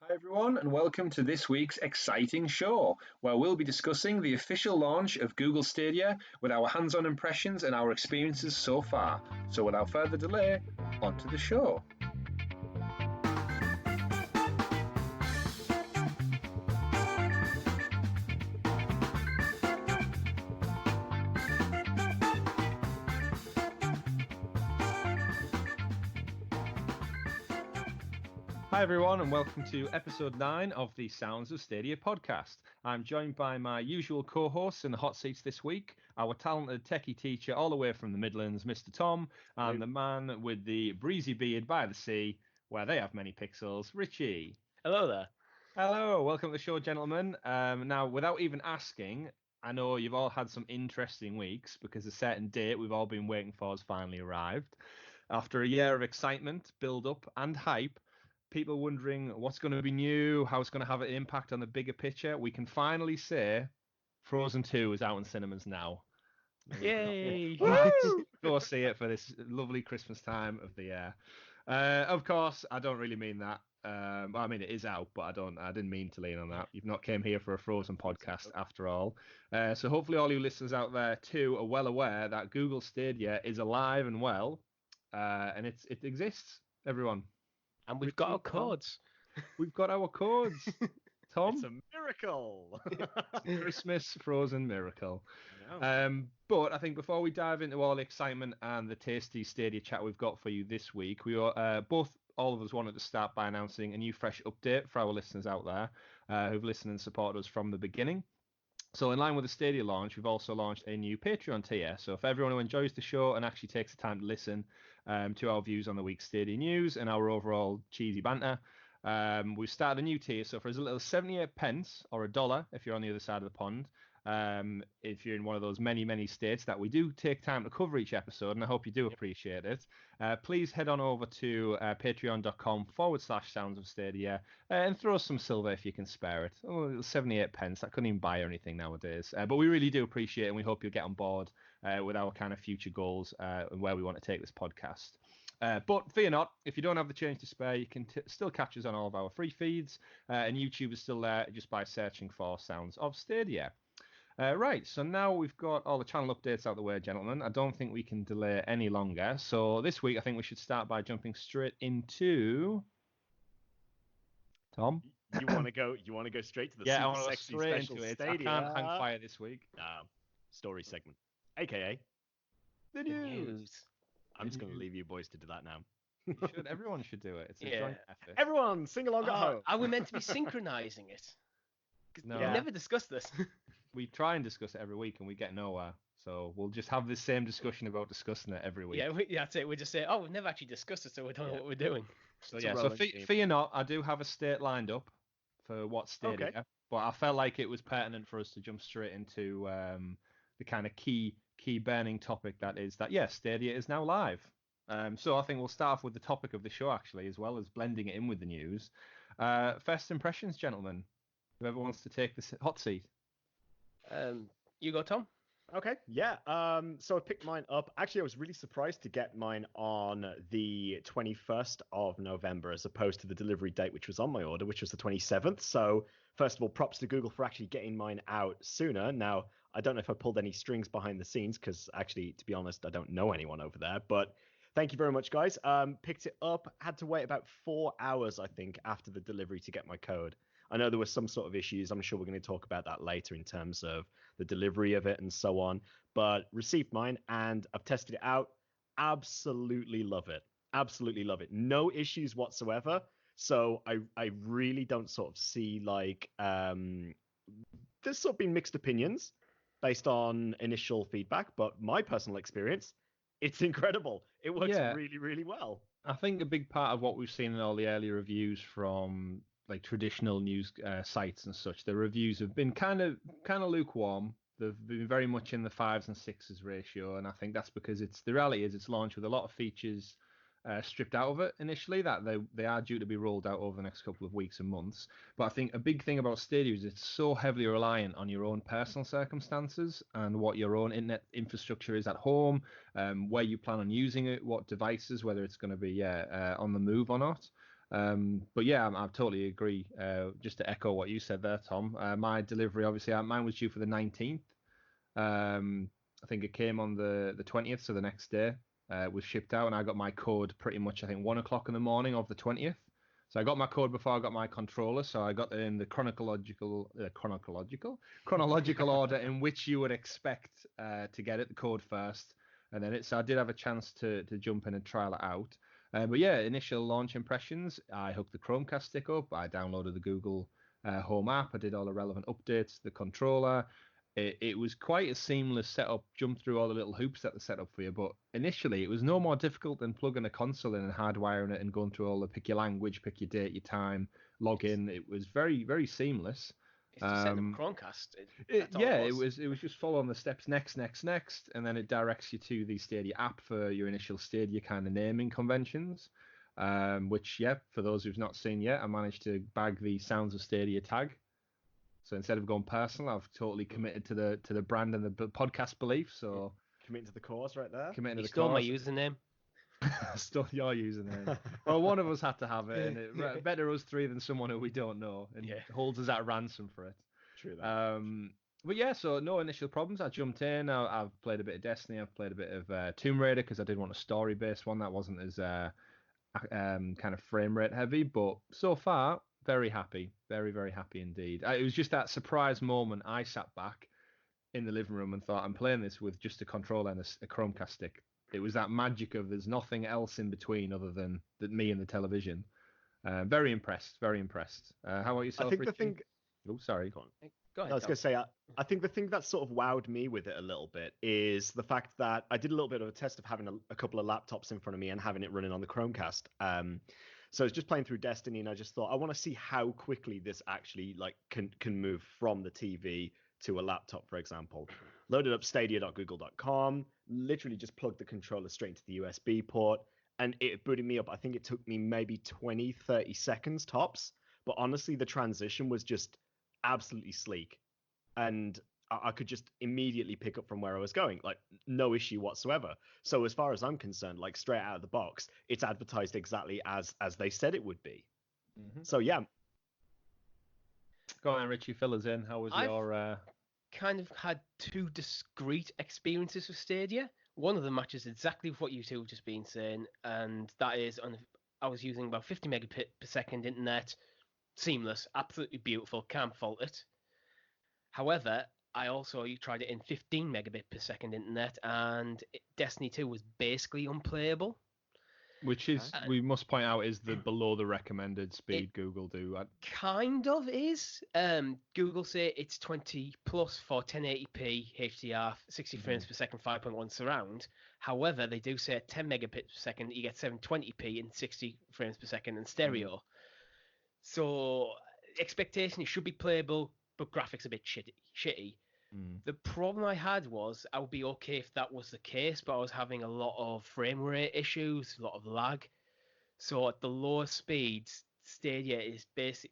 Hi everyone, and welcome to this week's exciting show, where we'll be discussing the official launch of Google Stadia with our hands-on impressions and our experiences so far. So without further delay, on to the show. Hi everyone, and welcome to episode 9 of the Sounds of Stadia podcast. I'm joined by my usual co-hosts in the hot seats this week, our talented techie teacher all the way from the Midlands, Mr. Tom, and the man with the breezy beard by the sea, where they have many pixels, Richie. Hello there. Hello, welcome to the show, gentlemen. Now, without even asking, I know you've all had some interesting weeks because a certain date we've all been waiting for has finally arrived. After a year of excitement, build-up, and hype, people wondering what's going to be new, how it's going to have an impact on the bigger picture, we can finally say Frozen 2 is out in cinemas now. Yay! Go see it for this lovely Christmas time of the year. Of course, I don't really mean that. I mean, it is out, but I didn't mean to lean on that. You've not came here for a Frozen podcast after all. So hopefully all you listeners out there too are well aware that Google Stadia is alive and well, and it exists, everyone. And we've got our codes. We've got our codes. Tom? It's a miracle. Christmas Frozen miracle. No. But I think before we dive into all the excitement and the tasty Stadia chat we've got for you this week, we are all of us wanted to start by announcing a new fresh update for our listeners out there who've listened and supported us from the beginning. So in line with the Stadia launch, we've also launched a new Patreon tier. So for everyone who enjoys the show and actually takes the time to listen to our views on the week's Stadia news and our overall cheesy banter, we've started a new tier. So for as little as 78 pence or $1 if you're on the other side of the pond, if you're in one of those many states that we do take time to cover each episode, and I hope you do appreciate it, please head on over to patreon.com/Sounds of Stadia and throw us some silver if you can spare it. Oh, 78 pence, that couldn't even buy anything nowadays. But we really do appreciate it, and we hope you'll get on board with our kind of future goals and where we want to take this podcast. But fear not, if you don't have the change to spare, you can still catch us on all of our free feeds, and YouTube is still there just by searching for Sounds of Stadia. Right, so now we've got all the channel updates out the way, gentlemen. I don't think we can delay any longer. So this week, I think we should start by jumping straight into Tom. You want to go straight to the I want to go sexy straight special into it. Stadia. I can't hang fire this week. Story segment, aka The news. I'm just going to leave you boys to do that now. Everyone should do it. It's a joint effort. Everyone, sing along at home. Are we meant to be synchronizing it? No. We've never discussed this. We try and discuss it every week, and we get nowhere. So we'll just have this same discussion about discussing it every week. That's it. We just say, we've never actually discussed it, so we don't know what we're doing. So fear not, I do have a state lined up for what's Stadia, but I felt like it was pertinent for us to jump straight into the kind of key burning topic that is that, Stadia is now live. So I think we'll start off with the topic of the show, actually, as well as blending it in with the news. First impressions, gentlemen. Whoever wants to take the hot seat. You go, Tom. Okay, yeah. So I picked mine up. Actually, I was really surprised to get mine on the 21st of November as opposed to the delivery date, which was on my order, which was the 27th. So first of all, props to Google for actually getting mine out sooner. Now, I don't know if I pulled any strings behind the scenes because actually, to be honest, I don't know anyone over there. But thank you very much, guys. Picked it up. Had to wait about 4 hours, I think, after the delivery to get my code. I know there was some sort of issues. I'm sure we're going to talk about that later in terms of the delivery of it and so on. But received mine and I've tested it out. Absolutely love it. Absolutely love it. No issues whatsoever. So I really don't sort of see like there's sort of been mixed opinions based on initial feedback. But my personal experience, it's incredible. It works really, really well. I think a big part of what we've seen in all the early reviews from like traditional news sites and such, the reviews have been kind of lukewarm. They've been very much in the 5s and 6s ratio, and I think that's because the reality is it's launched with a lot of features stripped out of it initially that they are due to be rolled out over the next couple of weeks and months. But I think a big thing about Stadia is it's so heavily reliant on your own personal circumstances and what your own internet infrastructure is at home, where you plan on using it, what devices, whether it's going to be on the move or not. But yeah, I totally agree. Just to echo what you said there, Tom, my delivery, obviously, mine was due for the 19th. I think it came on the 20th, so the next day. It was shipped out, and I got my code pretty much, I think, 1 o'clock in the morning of the 20th. So I got my code before I got my controller. So I got it in the chronological order in which you would expect to get it, the code first, and then so I did have a chance to jump in and trial it out. But yeah, initial launch impressions. I hooked the Chromecast stick up. I downloaded the Google Home app. I did all the relevant updates to the controller. It was quite a seamless setup, jump through all the little hoops that they set up for you. But initially, it was no more difficult than plugging a console in and hardwiring it and going through all the pick your language, pick your date, your time, log in. It was very, very seamless. It's just setting up Chromecast. It was just following the steps next, and then it directs you to the Stadia app for your initial Stadia kind of naming conventions. Which, yeah, for those who've not seen yet, I managed to bag the Sounds of Stadia tag. So instead of going personal, I've totally committed to the brand and the podcast belief. So committing to the cause right there. Committing to the cause. My username. Stole your username. Well, one of us had to have it, and better us three than someone who we don't know, and holds us at ransom for it. True that. But yeah, so no initial problems. I jumped in. I've played a bit of Destiny. I've played a bit of Tomb Raider because I did want a story-based one that wasn't as kind of frame rate heavy. But so far, very happy. Very, very happy indeed. It was just that surprise moment. I sat back in the living room and thought, I'm playing this with just a controller and a Chromecast stick. It was that magic of there's nothing else in between other than me and the television. Very impressed. Very impressed. How about yourself, I think Richie? the thing... Oh, sorry. Go on. Go ahead, I was going to say, I think the thing that sort of wowed me with it a little bit is the fact that I did a little bit of a test of having a couple of laptops in front of me and having it running on the Chromecast. So I was just playing through Destiny, and I just thought, I want to see how quickly this actually can move from the TV to a laptop, for example. Loaded up stadia.google.com, literally just plugged the controller straight into the USB port, and it booted me up. I think it took me maybe 20, 30 seconds tops. But honestly, the transition was just absolutely sleek. And I could just immediately pick up from where I was going, like no issue whatsoever. So as far as I'm concerned, like straight out of the box, it's advertised exactly as they said it would be. Mm-hmm. So yeah. Go on, Richie, fill us in. How was your... kind of had two discrete experiences with Stadia. One of them matches exactly with what you two have just been saying, and that is I was using about 50 megabit per second internet, seamless, absolutely beautiful, can't fault it. However, I also tried it in 15 megabit per second internet, and Destiny 2 was basically unplayable. Which is, we must point out, is the below the recommended speed Google do. Kind of is. Google say it's 20 plus for 1080p HDR, 60 frames per second, 5.1 surround. However, they do say at 10 megabits per second, you get 720p and 60 frames per second in stereo. So expectation, it should be playable, but graphics a bit shitty. The problem I had was I would be okay if that was the case, but I was having a lot of frame rate issues, a lot of lag. So at the lower speeds, Stadia is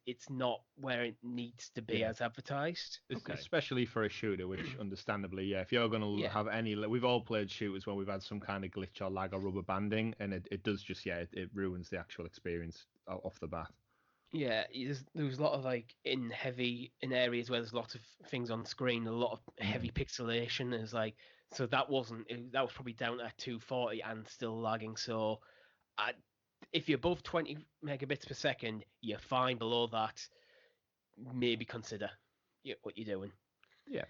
it's not where it needs to be as advertised. Especially for a shooter, which understandably, if you're going to have any... We've all played shooters when we've had some kind of glitch or lag or rubber banding, and it does just, it ruins the actual experience off the bat. Yeah, there was a lot of in areas where there's a lot of things on screen, a lot of heavy pixelation. It's so that was probably down at 240 and still lagging. So if you're above 20 megabits per second, you're fine. Below that, maybe consider what you're doing. Yeah.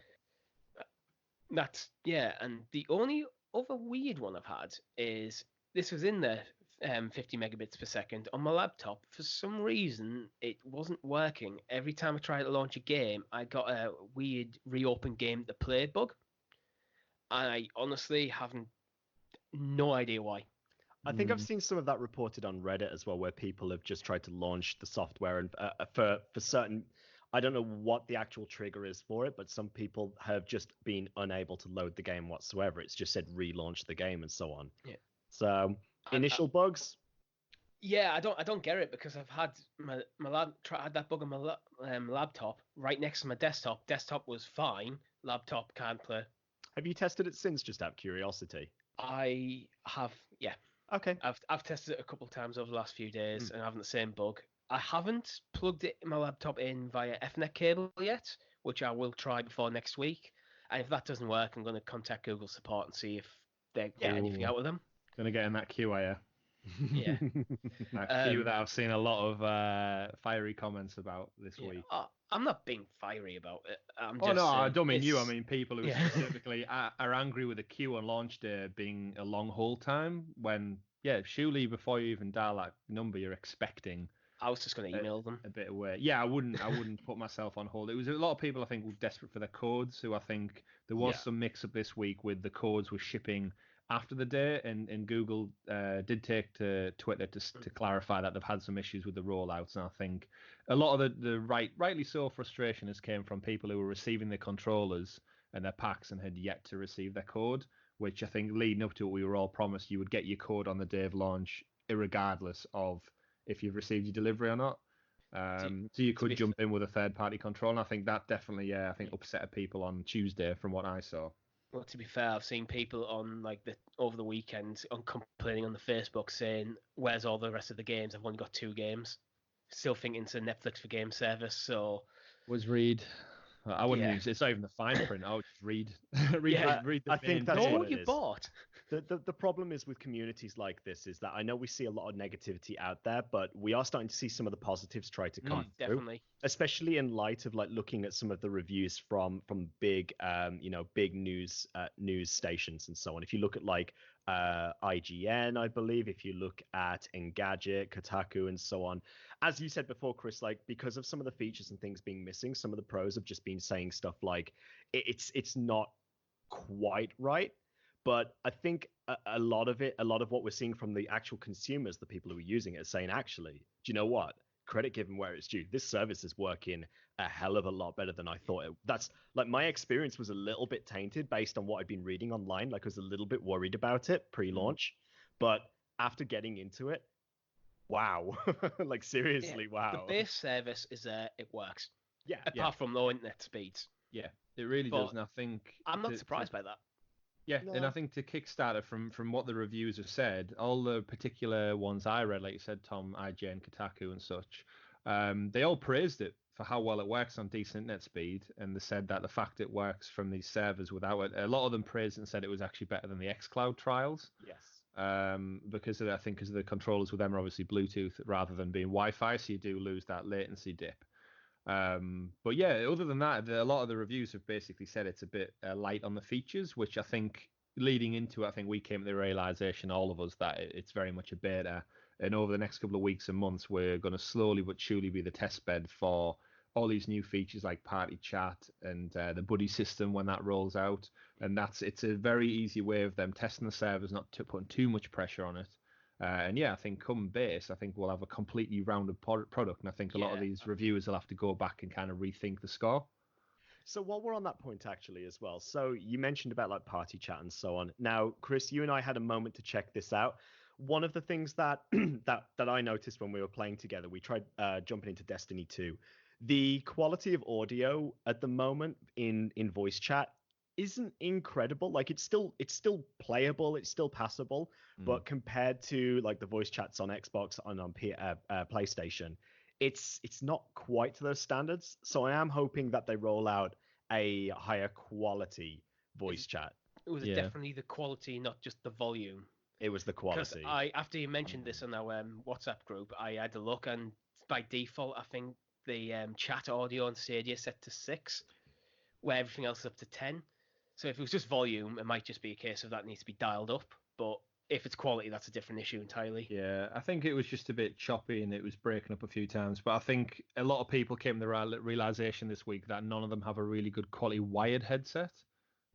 And the only other weird one I've had is this was in there. 50 megabits per second on my laptop. For some reason, it wasn't working. Every time I tried to launch a game, I got a weird reopen game to play bug. I honestly haven't no idea why. I think I've seen some of that reported on Reddit as well, where people have just tried to launch the software and for certain. I don't know what the actual trigger is for it, but some people have just been unable to load the game whatsoever. It's just said relaunch the game and so on. Yeah. So initial bugs. Yeah, I don't get it because I've had had that bug on my laptop right next to my desktop. Desktop was fine. Laptop can't play. Have you tested it since, just out of curiosity? I have, yeah. Okay. I've tested it a couple of times over the last few days and having the same bug. I haven't plugged my laptop in via Ethernet cable yet, which I will try before next week. And if that doesn't work, I'm going to contact Google support and see if they get anything out of them. Gonna get in that queue, are you? Yeah. That queue that I've seen a lot of fiery comments about this week. I'm not being fiery about it. I'm Oh just no, I saying don't mean you. I mean people who Yeah. specifically are angry with the queue on launch day being a long hold time. When surely before you even dial that number, you're expecting I was just going to email them. a bit of wait. Yeah, I wouldn't put myself on hold. It was a lot of people I think were desperate for their codes. Who I think there was some mix up this week with the codes were shipping after the day, and Google did take to Twitter to clarify that they've had some issues with the rollouts, and I think a lot of the rightly so frustration has came from people who were receiving their controllers and their packs and had yet to receive their code, which I think leading up to it we were all promised you would get your code on the day of launch, irregardless of if you've received your delivery or not. So you could jump in with a third-party control, and I think that definitely, I think upset people on Tuesday from what I saw. Well, to be fair, I've seen people on over the weekend complaining on the Facebook saying, "Where's all the rest of the games? I've only got 2 games." Still thinking it's a Netflix for game service. So was read. I wouldn't use it's not even the fine print. I would just read the I think that's what you bought. The problem is with communities like this is that I know we see a lot of negativity out there, but we are starting to see some of the positives try to come through. Definitely. Especially in light of looking at some of the reviews from big big news stations and so on. If you look at IGN, I believe, if you look at Engadget, Kotaku, and so on, as you said before, Chris, because of some of the features and things being missing, some of the pros have just been saying stuff like it's not quite right. But I think a lot of what we're seeing from the actual consumers, the people who are using it, are saying, actually, do you know what? Credit given where it's due. This service is working a hell of a lot better than I thought it. That's my experience was a little bit tainted based on what I'd been reading online. I was a little bit worried about it pre-launch, but after getting into it, wow, seriously, wow. The base service is it works. Yeah. Apart from low internet speeds. Yeah, it really does, and I think I'm not surprised by that. Yeah, no. And I think to kickstart it from what the reviews have said, all the particular ones I read, like you said, Tom, IGN, Kotaku, and such, they all praised it for how well it works on decent internet speed, and they said that the fact it works from these servers without it, a lot of them praised it and said it was actually better than the xCloud trials. Yes. Because of the controllers with them are obviously Bluetooth rather than being Wi-Fi, so you do lose that latency dip. But yeah, other than that, a lot of the reviews have basically said it's a bit light on the features, which I think leading into it, I think we came to the realization, all of us, that it's very much a beta. And over the next couple of weeks and months, we're going to slowly but surely be the test bed for all these new features like party chat and the buddy system when that rolls out. And it's a very easy way of them testing the servers, not putting too much pressure on it. And yeah, I think come base, I think we'll have a completely rounded product. And I think a lot of these reviewers will have to go back and kind of rethink the score. So while we're on that point, actually, as well, so you mentioned about party chat and so on. Now, Chris, you and I had a moment to check this out. One of the things that that I noticed when we were playing together, we tried jumping into Destiny 2. The quality of audio at the moment in voice chat isn't incredible. It's still playable, it's still passable, but compared to the voice chats on Xbox and on PlayStation, it's not quite to those standards. So I am hoping that they roll out a higher quality voice chat. It was definitely the quality, not just the volume. It was the quality. Because after you mentioned this on our WhatsApp group, I had a look, and by default, I think the chat audio on Stadia is set to 6, where everything else is up to 10. So if it was just volume, it might just be a case of that needs to be dialed up. But if it's quality, that's a different issue entirely. Yeah, I think it was just a bit choppy and it was breaking up a few times. But I think a lot of people came to the realization this week that none of them have a really good quality wired headset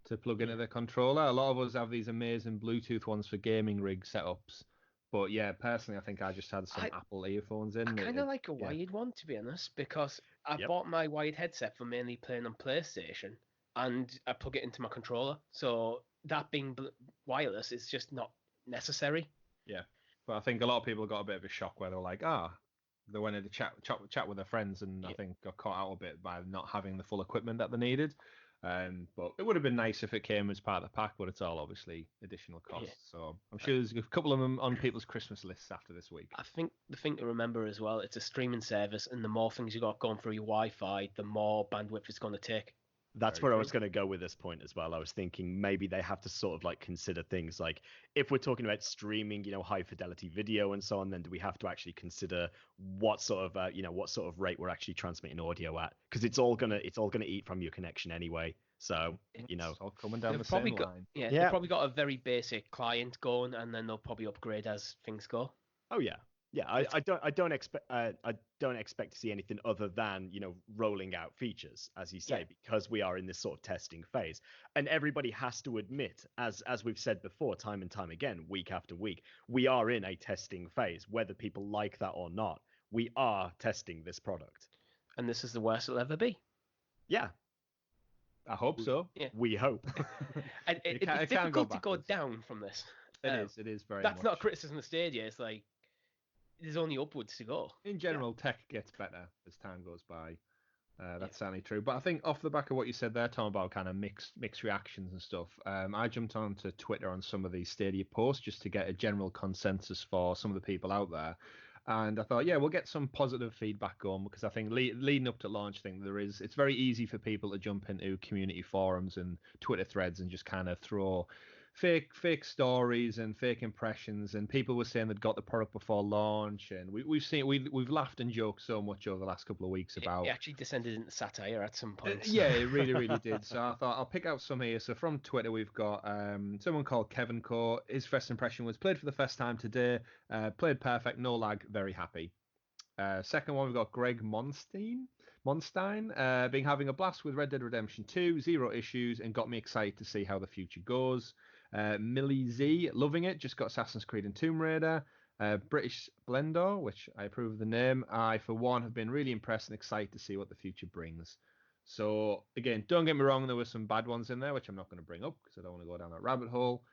to plug into their controller. A lot of us have these amazing Bluetooth ones for gaming rig setups. But yeah, personally, I think I just had some Apple earphones in. I kind of like a wired one, to be honest, because I bought my wired headset for mainly playing on PlayStation, and I plug it into my controller. So that being wireless is just not necessary. Yeah, but I think a lot of people got a bit of a shock where they were like, they went in to chat with their friends, and I think got caught out a bit by not having the full equipment that they needed. But it would have been nice if it came as part of the pack, but it's all obviously additional costs. Yeah. So I'm sure there's a couple of them on people's Christmas lists after this week. I think the thing to remember as well, it's a streaming service, and the more things you got going through your Wi-Fi, the more bandwidth it's going to take. That's Very where I true. was going to go with this point as well. I was thinking maybe they have to sort of like consider things like if we're talking about streaming, high fidelity video and so on, then do we have to actually consider what sort of rate we're actually transmitting audio at? Because it's all gonna eat from your connection anyway. So It's all coming down the They've probably same got line. yeah, Yeah. they've probably got a very basic client going, and then they'll probably upgrade as things go. Oh yeah, yeah. I don't expect to see anything other than rolling out features, as you say, Yeah. because we are in this sort of testing phase, and everybody has to admit, as we've said before, time and time again, week after week, we are in a testing phase, whether people like that or not. We are testing this product. And this is the worst it'll ever be. Yeah, I hope so. Yeah. we hope. And It can it's go difficult to go backwards. down from this. It is very That's much. not a criticism of Stadia. It's like there's only upwards to go. In general, tech gets better as time goes by. That's certainly true. But I think off the back of what you said there, Tom, about kind of mixed reactions and stuff, I jumped onto Twitter on some of these Stadia posts just to get a general consensus for some of the people out there. And I thought, yeah, we'll get some positive feedback going because I think leading up to launch thing, it's very easy for people to jump into community forums and Twitter threads and just kind of throw fake stories and fake impressions, and people were saying they'd got the product before launch, and we've laughed and joked so much over the last couple of weeks about It actually descended into satire at some point. yeah, it really did. So I thought I'll pick out some here. So from Twitter, we've got someone called Kevin Core. His first impression was played for the first time today. Played perfect, no lag, very happy. Second one, we've got Greg Monstein, been having a blast with Red Dead Redemption 2, zero issues, and got me excited to see how the future goes. Millie Z, loving it, just got Assassin's Creed and Tomb Raider. British Splendor, which I approve of the name. I, for one, have been really impressed and excited to see what the future brings. So, again, don't get me wrong, there were some bad ones in there, which I'm not going to bring up because I don't want to go down that rabbit hole.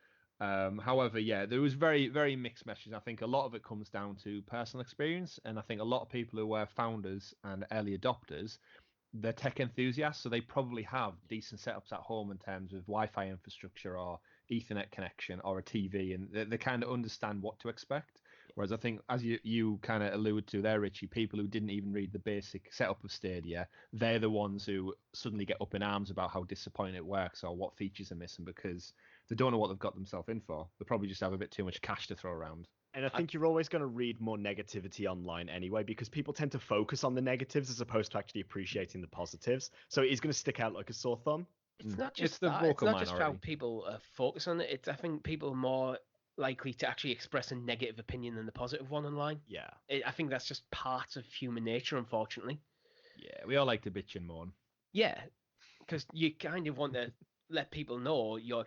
However, yeah, there was very, very mixed messages. I think a lot of it comes down to personal experience, and I think a lot of people who were founders and early adopters, they're tech enthusiasts, so they probably have decent setups at home in terms of Wi-Fi infrastructure or Ethernet connection or a TV, and they kind of understand what to expect. Whereas I think, as you kind of allude to there, Richie, people who didn't even read the basic setup of Stadia, they're the ones who suddenly get up in arms about how disappointing it works or what features are missing because they don't know what they've got themselves in for. They probably just have a bit too much cash to throw around. And I think you're always going to read more negativity online anyway, because people tend to focus on the negatives as opposed to actually appreciating the positives. So it is going to stick out like a sore thumb. It's not It's just the that. vocal It's not just how minority. people focus on it. It's I think people are more likely to actually express a negative opinion than the positive one online. Yeah. I think that's just part of human nature, unfortunately. Yeah, we all like to bitch and moan. Yeah, because you kind of want to let people know your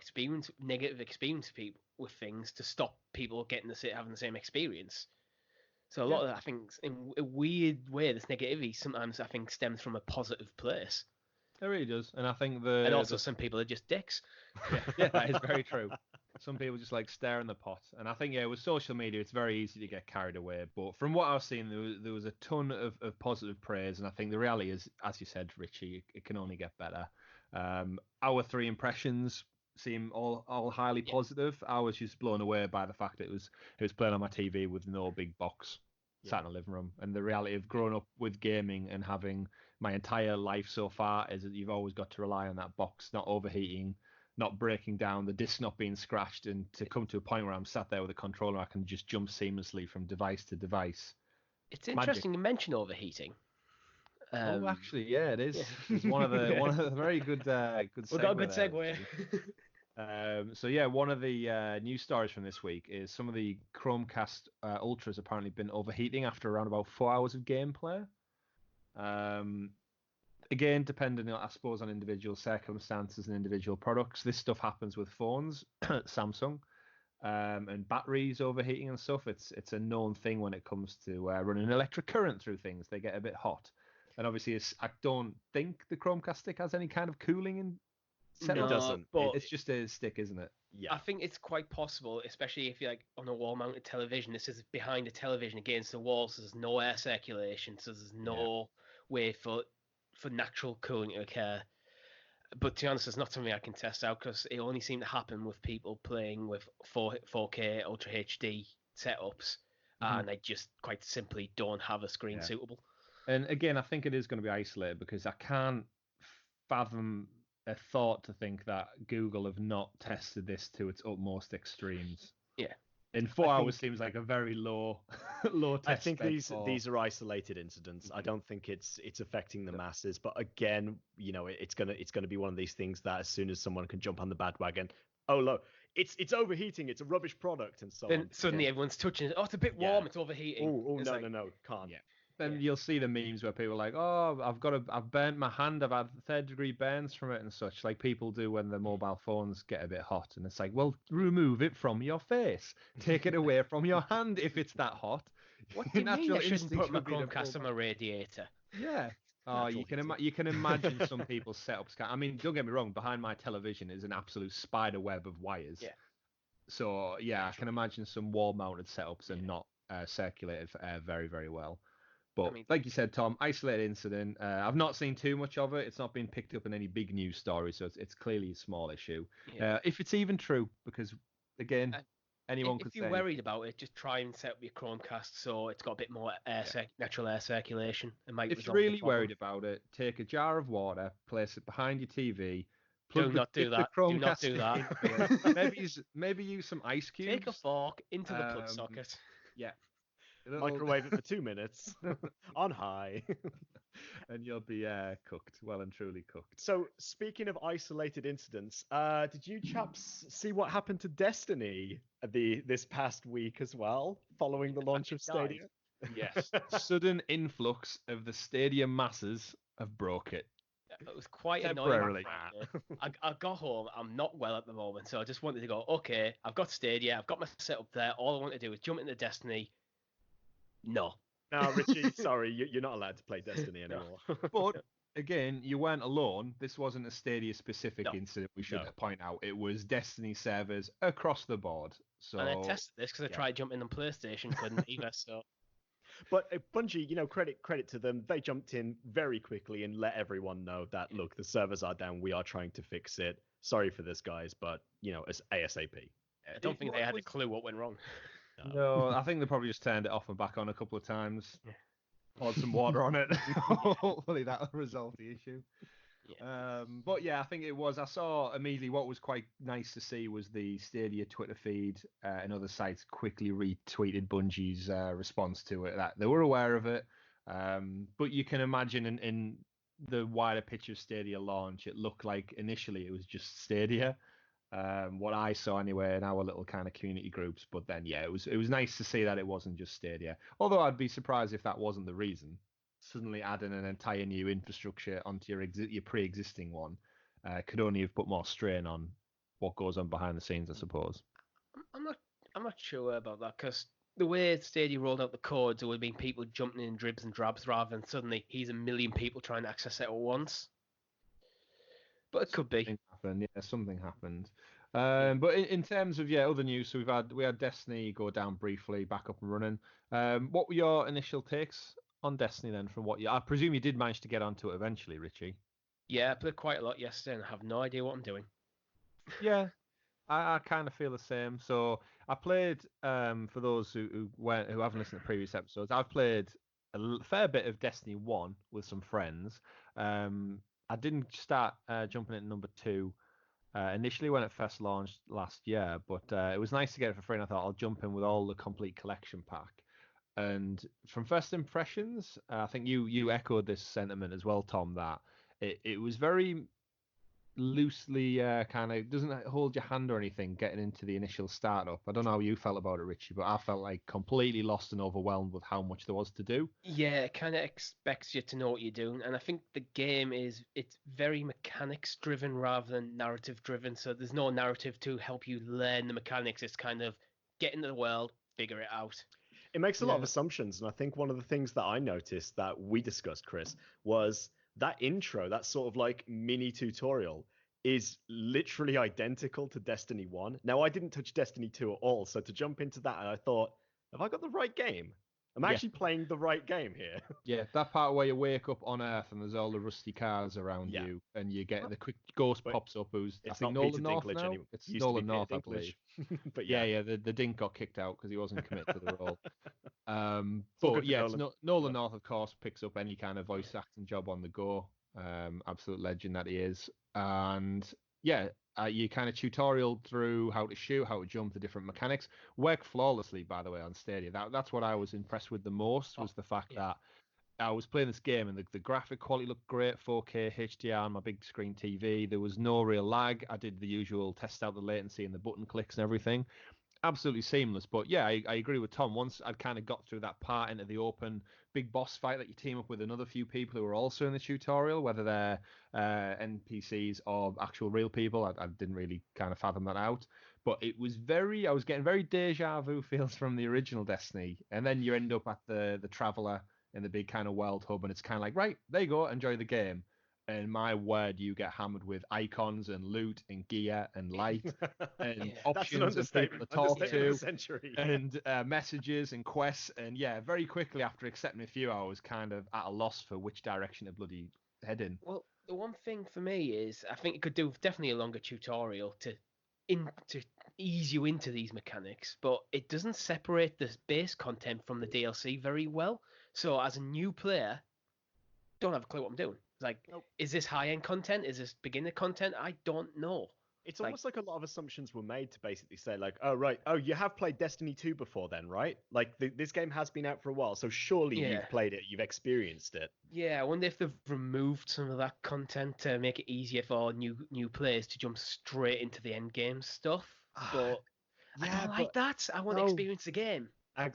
negative experience with things to stop people getting having the same experience. So a lot of that, I think, in a weird way, this negativity sometimes I think stems from a positive place. It really does, and I think And also, some people are just dicks. yeah, that is very true. Some people just like stare in the pot, and I think with social media, it's very easy to get carried away. But from what I've seen, there was a ton of positive praise, and I think the reality is, as you said, Richie, it can only get better. Our three impressions seem all highly positive. I was just blown away by the fact that it was playing on my TV with no big box sat in the living room, and the reality of growing up with gaming and having my entire life so far is that you've always got to rely on that box not overheating, not breaking down, the disc not being scratched, and to come to a point where I'm sat there with a controller, I can just jump seamlessly from device to device. It's interesting you mention overheating. Actually, yeah, it is. Yeah. It's one of the very good good. We've got a good there, segue. So yeah, one of the news stories from this week is some of the Chromecast Ultras apparently been overheating after around about 4 hours of gameplay. Again, depending, I suppose, on individual circumstances and individual products. This stuff happens with phones, Samsung, and batteries overheating and stuff. It's a known thing when it comes to running electric current through things. They get a bit hot, and obviously, I don't think the Chromecast stick has any kind of cooling in. It doesn't. But It's just a stick, isn't it? Yeah. I think it's quite possible, especially if you're like on a wall-mounted television. This is behind a television against the wall, so there's no air circulation, so there's no way for natural cooling to occur. But to be honest, it's not something I can test out because it only seemed to happen with people playing with 4K Ultra HD setups, and they just quite simply don't have a screen Yeah. suitable. And again, I think it is going to be isolated because I can't fathom a thought to think that Google have not tested this to its utmost extremes. Yeah. And 4 hours seems like a very low test I think spec these are isolated incidents. I don't think it's affecting the masses. But again, it's gonna be one of these things that as soon as someone can jump on the bandwagon, oh look, it's overheating. It's a rubbish product, and so Then on. suddenly everyone's touching it. Oh, it's a bit warm. It's overheating. Oh It's no, like, no, can't. Yeah. Then you'll see the memes where people are like, "Oh, I've burnt my hand. I've had third-degree burns from it and such," like people do when their mobile phones get a bit hot. And it's like, well, remove it from your face. Take it away from your hand if it's that hot. What do you mean I Natural shouldn't instinct put my would be to Chromecast pull on my radiator? Yeah. Oh, Natural you can imagine some people's setups. I mean, don't get me wrong. Behind my television is an absolute spider web of wires. Yeah. So yeah, I can imagine some wall-mounted setups and not circulated very, very well. But like you said, Tom, isolated incident. I've not seen too much of it. It's not been picked up in any big news stories, so it's clearly a small issue. Yeah. If it's even true, because again, anyone could If you're say. worried about it, just try and set up your Chromecast so it's got a bit more natural air circulation. It might If you're resolve the really problem. worried about it, take a jar of water, place it behind your TV. Do not do that. Do not do that. maybe use some ice cubes. Take a fork into the plug socket. Yeah. Microwave it for 2 minutes on high. And you'll be cooked, well and truly cooked. So, speaking of isolated incidents, did you chaps see what happened to Destiny this past week as well, following the launch of Stadia? Yes. Sudden influx of the Stadia masses have broke it. It was quite Temporarily. annoying. I got home. I'm not well at the moment, so I just wanted to go, okay, I've got Stadia. I've got my setup there. All I want to do is jump into Destiny. No. No, Richie, sorry, you're not allowed to play Destiny anymore. But again, you weren't alone. This wasn't a Stadia specific incident. We should point out it was Destiny servers across the board. So and I tested this because I tried jumping on PlayStation, couldn't either. So. But Bungie, credit to them. They jumped in very quickly and let everyone know that look, the servers are down. We are trying to fix it. Sorry for this, guys, but as ASAP. I don't think they had a clue what went wrong. No, I think they probably just turned it off and back on a couple of times. Poured some water on it. Hopefully that'll resolve the issue. Yeah. But yeah, I think it was. I saw immediately what was quite nice to see was the Stadia Twitter feed and other sites quickly retweeted Bungie's response to it. That they were aware of it. But you can imagine in the wider picture of Stadia launch, it looked like initially it was just Stadia. What I saw anyway in our little kind of community groups, but then it was nice to see that it wasn't just Stadia. Although I'd be surprised if that wasn't the reason. Suddenly adding an entire new infrastructure onto your pre-existing one could only have put more strain on what goes on behind the scenes, I suppose. I'm not sure about that because the way Stadia rolled out the codes, there would have been people jumping in dribs and drabs rather than suddenly he's a million people trying to access it at once. But it could be. Something happened. But in terms of other news, so we had Destiny go down briefly, back up and running. What were your initial takes on Destiny then? From what I presume you did manage to get onto it eventually, Richie. Yeah, I played quite a lot yesterday and I have no idea what I'm doing. Yeah, I kind of feel the same. So I played. For those who haven't listened to previous episodes, I've played a fair bit of Destiny 1 with some friends. I didn't start jumping at number 2 initially when it first launched last year, but it was nice to get it for free, and I thought I'll jump in with all the complete collection pack. And from first impressions, I think you echoed this sentiment as well, Tom, that it was very loosely kind of doesn't hold your hand or anything getting into the initial startup. I don't know how you felt about it, Richie, but I felt like completely lost and overwhelmed with how much there was to do. Yeah, it kind of expects you to know what you're doing, and I think the game it's very mechanics driven rather than narrative driven. So there's no narrative to help you learn the mechanics. It's kind of get into the world, figure it out. It makes a lot of assumptions, and I think one of the things that I noticed that we discussed, Chris, was that intro, that sort of like mini tutorial, is literally identical to Destiny 1. Now, I didn't touch Destiny 2 at all, so to jump into that, I thought, have I got the right game? I'm actually playing the right game here. Yeah, that part where you wake up on Earth and there's all the rusty cars around you, and you get the quick ghost But pops up. Who's I it's think not Nolan Peter North Dinklage now. anymore. It's Used to be Nolan Peter North, I Dinklage. believe. But Yeah, the Dink got kicked out because he wasn't committed to the role. all But good for yeah, it's Nolan. Nolan North, of course, picks up any kind of voice acting job on the go. Absolute legend that he is. And yeah, you kind of tutorial through how to shoot, how to jump, the different mechanics. Work flawlessly, by the way, on Stadia. That's what I was impressed with the most, was the fact that I was playing this game and the graphic quality looked great, 4K HDR on my big screen TV. There was no real lag. I did the usual test out the latency and the button clicks and everything. Absolutely seamless. But yeah, I agree with Tom. Once I'd kind of got through that part into the open big boss fight that you team up with another few people who are also in the tutorial, whether they're NPCs or actual real people, I didn't really kind of fathom that out. But I was getting very deja vu feels from the original Destiny. And then you end up at the Traveler in the big kind of world hub, and it's kind of like, right, there you go, enjoy the game. And my word, you get hammered with icons and loot and gear and light and options of people to talk to century. and messages and quests. And yeah, very quickly after accepting a few, I was kind of at a loss for which direction to bloody head in. Well, the one thing for me is I think it could do definitely a longer tutorial to ease you into these mechanics, but it doesn't separate the base content from the DLC very well. So as a new player, don't have a clue what I'm doing. Like, is this high-end content? Is this beginner content? I don't know. It's almost like a lot of assumptions were made to basically say, like, oh, right, oh, you have played Destiny 2 before then, right? Like, this game has been out for a while, so surely you've played it, you've experienced it. Yeah, I wonder if they've removed some of that content to make it easier for new players to jump straight into the end game stuff. But I don't like that. I want to experience the game.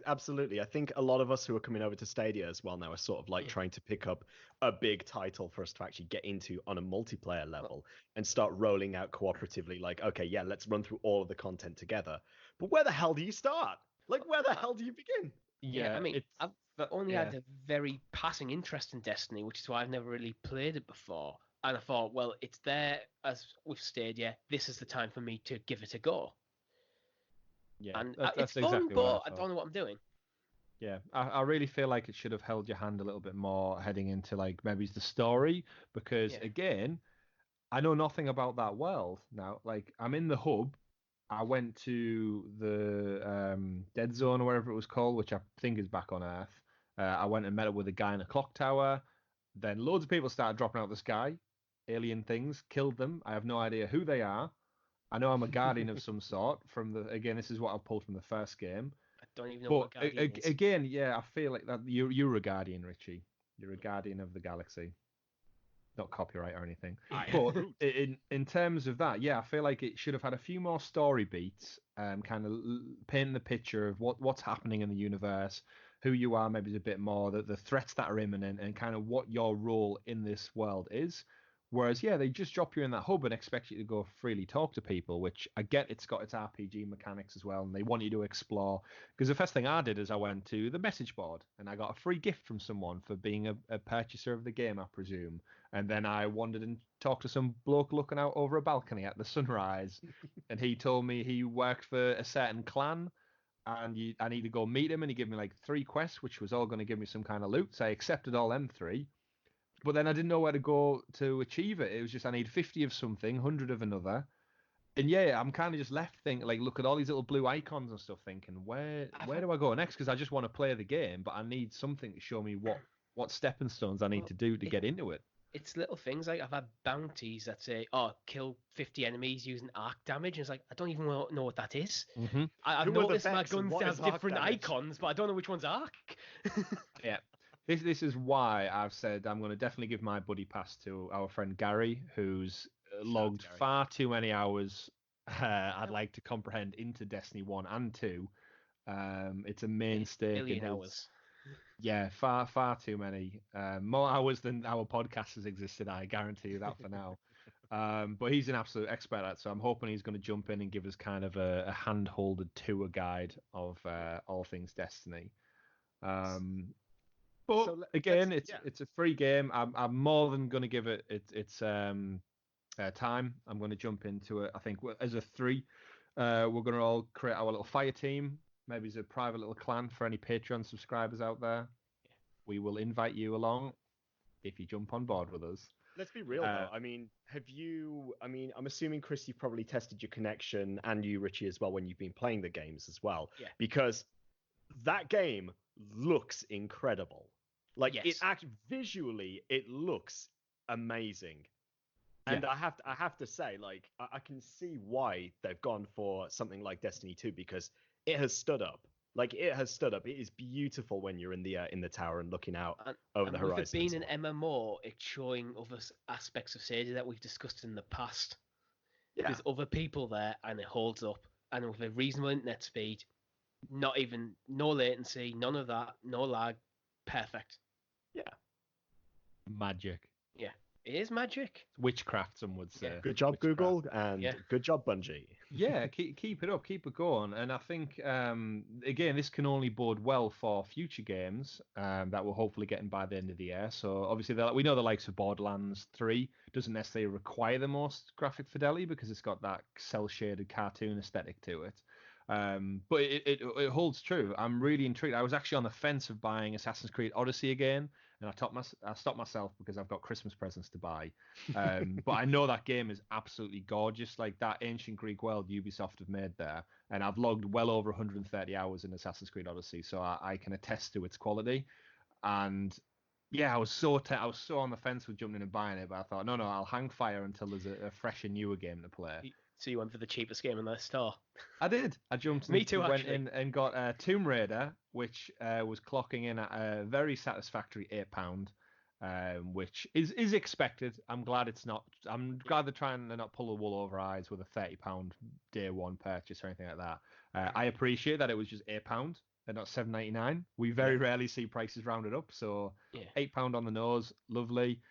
Absolutely. I think a lot of us who are coming over to Stadia as well now are sort of like trying to pick up a big title for us to actually get into on a multiplayer level and start rolling out cooperatively. Like, okay, yeah, let's run through all of the content together. But where the hell do you start? Like, where the hell do you begin? Yeah, I mean, I've only had a very passing interest in Destiny, which is why I've never really played it before. And I thought, well, it's there as with Stadia. This is the time for me to give it a go. Yeah, and that's it's fun, exactly but I don't know what I'm doing. Yeah, I really feel like it should have held your hand a little bit more heading into like maybe the story, because again, I know nothing about that world now. Like, I'm in the hub. I went to the Dead Zone or whatever it was called, which I think is back on Earth. I went and met up with a guy in a clock tower. Then loads of people started dropping out of the sky, alien things, killed them. I have no idea who they are. I know I'm a guardian of some sort again, this is what I pulled from the first game. I don't even know what guardian is. Again, yeah, I feel like that you're a guardian, Richie. You're a guardian of the galaxy. Not copyright or anything. But in terms of that, yeah, I feel like it should have had a few more story beats, kind of painting the picture of what's happening in the universe, who you are, maybe a bit more, the threats that are imminent, and kind of what your role in this world is. Whereas, yeah, they just drop you in that hub and expect you to go freely talk to people, which I get it's got its RPG mechanics as well, and they want you to explore. Because the first thing I did is I went to the message board, and I got a free gift from someone for being a purchaser of the game, I presume. And then I wandered and talked to some bloke looking out over a balcony at the sunrise, and he told me he worked for a certain clan, and I need to go meet him, and he gave me like 3 quests, which was all going to give me some kind of loot. So I accepted all them 3. But then I didn't know where to go to achieve it. It was just I need 50 of something, 100 of another. And yeah, I'm kind of just left thinking, like, look at all these little blue icons and stuff, thinking, where do I go next? Because I just want to play the game, but I need something to show me what stepping stones I need to do to get into it. It's little things like I've had bounties that say, "Oh, kill 50 enemies using arc damage," and it's like I don't even know what that is. Mm-hmm. I've noticed my guns have different icons, but I don't know which one's arc. Yeah. This is why I've said I'm going to definitely give my buddy pass to our friend Gary, who's logged far too many hours I'd like to comprehend into Destiny 1 and 2. It's a mainstay. Million hours. Yeah, far too many. More hours than our podcast has existed, I guarantee you that for now. But he's an absolute expert at it, so I'm hoping he's going to jump in and give us kind of a hand-holded tour guide of all things Destiny. But so it's a free game. I'm more than going to give it its time. I'm going to jump into it. I think as a 3, we're going to all create our little fire team. maybe as a private little clan for any Patreon subscribers out there. We will invite you along if you jump on board with us. Let's be real though. I mean, I'm assuming, Chris, you've probably tested your connection, and you, Richie, as well, when you've been playing the games as well. Yeah. Because that game looks incredible. Like, Yes. Visually, it looks amazing. And I have to say, like, I can see why they've gone for something like Destiny 2, because it has stood up. Like, it has stood up. It is beautiful when you're in the tower and looking out over the horizon. With it being an MMO, it's showing other aspects of Stadia that we've discussed in the past. Yeah. There's other people there, and it holds up. And with a reasonable internet speed, no latency, none of that, no lag, perfect. Yeah. Magic. Yeah. It is magic. Witchcraft, some would say. Yeah. Good job, Witchcraft. Google, and good job, Bungie. Yeah, keep it up, keep it going. And I think, again, this can only bode well for future games that we're hopefully getting by the end of the year. So obviously, we know the likes of Borderlands 3 doesn't necessarily require the most graphic fidelity because it's got that cel-shaded cartoon aesthetic to it. But it holds true. I'm really intrigued. I was actually on the fence of buying Assassin's Creed Odyssey again, and I stopped myself because I've got Christmas presents to buy. But I know that game is absolutely gorgeous, like that ancient Greek world Ubisoft have made there. And I've logged well over 130 hours in Assassin's Creed Odyssey, so I can attest to its quality. And yeah, I was so on the fence with jumping in and buying it, but I thought, no, I'll hang fire until there's a fresh and newer game to play. So you went for the cheapest game in the store? I did. I jumped in, Me too, went actually. in and got Tomb Raider, which was clocking in at a very satisfactory £8, which is expected. I'm glad it's not. I'm glad they're trying to not pull the wool over our eyes with a £30 day one purchase or anything like that. I appreciate that it was just £8 and not $7.99. We very rarely see prices rounded up, so £8 on the nose, lovely.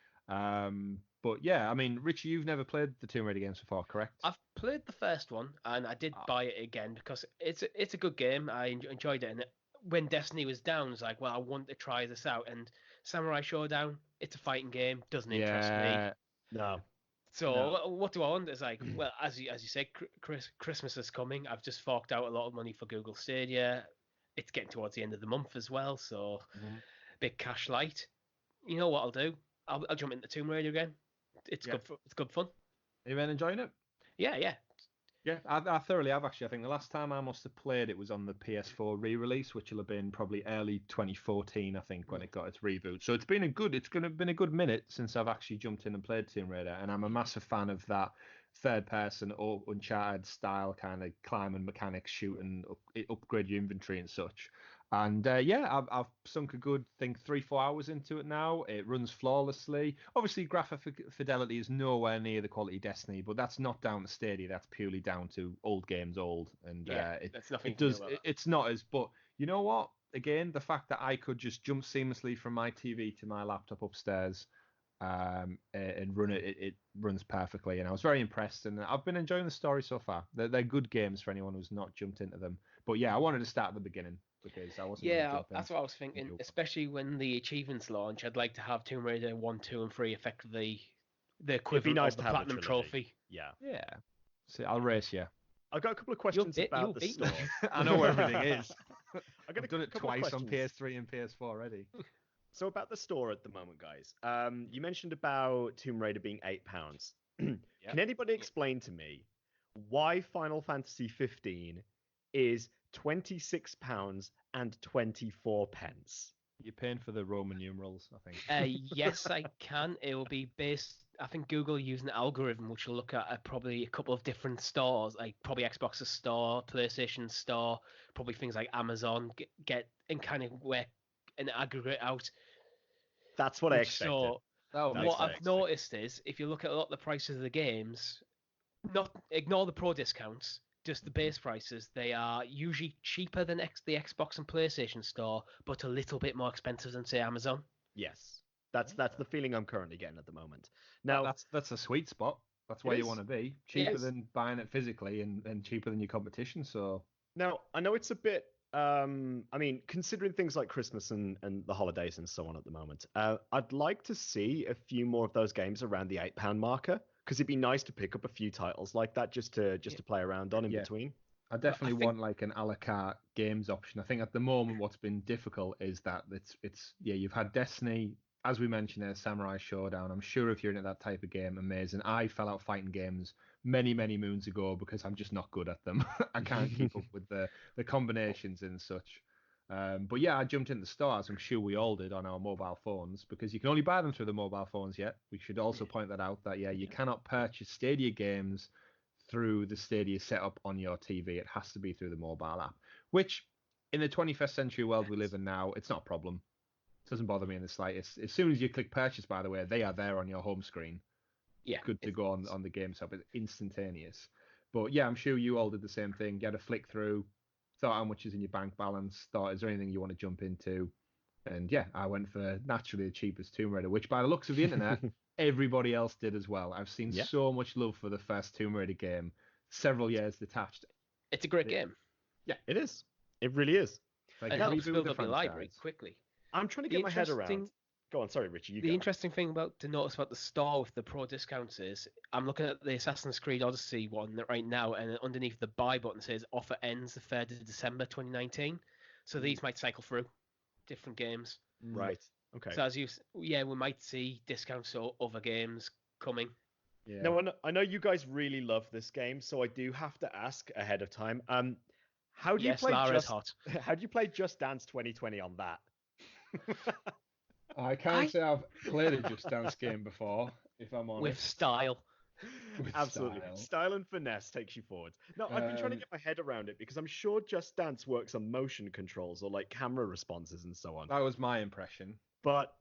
But yeah, I mean, Richie, you've never played the Tomb Raider games before, correct? I've played the first one, and I did buy it again because it's a good game. I enjoyed it, and when Destiny was down, I was like, well, I want to try this out. And Samurai Showdown, it's a fighting game, doesn't interest me. No. So what do I want? It's like, well, as you said, Christmas is coming. I've just forked out a lot of money for Google Stadia. It's getting towards the end of the month as well, so big cash light. You know what I'll do? I'll jump into Tomb Raider again. It's good fun. You been enjoying it? Yeah. Yeah, I thoroughly have actually. I think the last time I must have played it was on the PS4 re-release, which will have been probably early 2014, I think, when it got its reboot. So it's been a good minute since I've actually jumped in and played Tomb Raider, and I'm a massive fan of that third-person or Uncharted style kind of climbing mechanics, shooting, upgrade your inventory and such. And I've sunk a good, 3-4 hours into it now. It runs flawlessly. Obviously, graphic fidelity is nowhere near the quality of Destiny, but that's not down to Stadia. That's purely down to old games, and that's nothing. It's not as. But you know what? Again, the fact that I could just jump seamlessly from my TV to my laptop upstairs, and run it runs perfectly. And I was very impressed, and I've been enjoying the story so far. They're good games for anyone who's not jumped into them. But yeah, I wanted to start at the beginning, because I wasn't. That's what I was thinking. Especially when the achievements launch, I'd like to have Tomb Raider 1, 2, and 3 effectively the equivalent of the platinum trophy. Yeah. So I'll race you. I've got a couple of questions about the store. I know where everything is. I've done it twice on PS3 and PS4 already. So about the store at the moment, guys. You mentioned about Tomb Raider being £8. Can anybody explain to me why Final Fantasy 15 is £26 and 24 pence? You're paying for the Roman numerals, I think. Yes, I can. It will be based. I think Google using an algorithm which will look at probably a couple of different stores, like probably Xbox's store, PlayStation store, probably things like Amazon. Get and kind of work an aggregate out. That's what I expected. So what I've noticed is, if you look at a lot of the prices of the games, not ignore the pro discounts. Just the base prices, they are usually cheaper than the Xbox and PlayStation store, but a little bit more expensive than, say, Amazon. Yes, that's the feeling I'm currently getting at the moment. Now that's a sweet spot. That's where you want to be. Cheaper than buying it physically, and cheaper than your competition. So now I know it's a bit. I mean, considering things like Christmas and the holidays and so on at the moment, I'd like to see a few more of those games around the £8 marker. Because it'd be nice to pick up a few titles like that just to play around on in between. I definitely want like an a la carte games option. I think at the moment what's been difficult is that it's you've had Destiny, as we mentioned there, Samurai Showdown. I'm sure if you're into that type of game, amazing. I fell out fighting games many, many moons ago because I'm just not good at them. I can't keep up with the combinations and such. But yeah, I jumped in the store, as I'm sure we all did, on our mobile phones, because you can only buy them through the mobile phones yet. We should also point that out, that you cannot purchase Stadia games through the Stadia setup on your TV. It has to be through the mobile app, which in the 21st century world we live in now, it's not a problem. It doesn't bother me in the slightest. As soon as you click purchase, by the way, they are there on your home screen. Yeah. Good to go on the game shop. It's instantaneous. But yeah, I'm sure you all did the same thing. Get a flick through, thought how much is in your bank balance, thought is there anything you want to jump into? And yeah, I went for naturally the cheapest Tomb Raider, which by the looks of the internet, everybody else did as well. I've seen so much love for the first Tomb Raider game, several years detached. It's a great game. Yeah, it is. It really is. Like It helps build up your library quickly. I'm trying to get my head around. Go on, sorry, Richie. The interesting thing to notice about the store with the pro discounts is I'm looking at the Assassin's Creed Odyssey one right now, and underneath the buy button says offer ends the 3rd of December 2019. So these might cycle through different games. Right. Okay. So we might see discounts or other games coming. Yeah. No, I know you guys really love this game, so I do have to ask ahead of time. How do you play How do you play Just Dance 2020 on that? I can't say I've played a Just Dance game before, if I'm honest. With style. Absolutely. Style and finesse takes you forward. No, I've been trying to get my head around it because I'm sure Just Dance works on motion controls or like camera responses and so on. That was my impression. But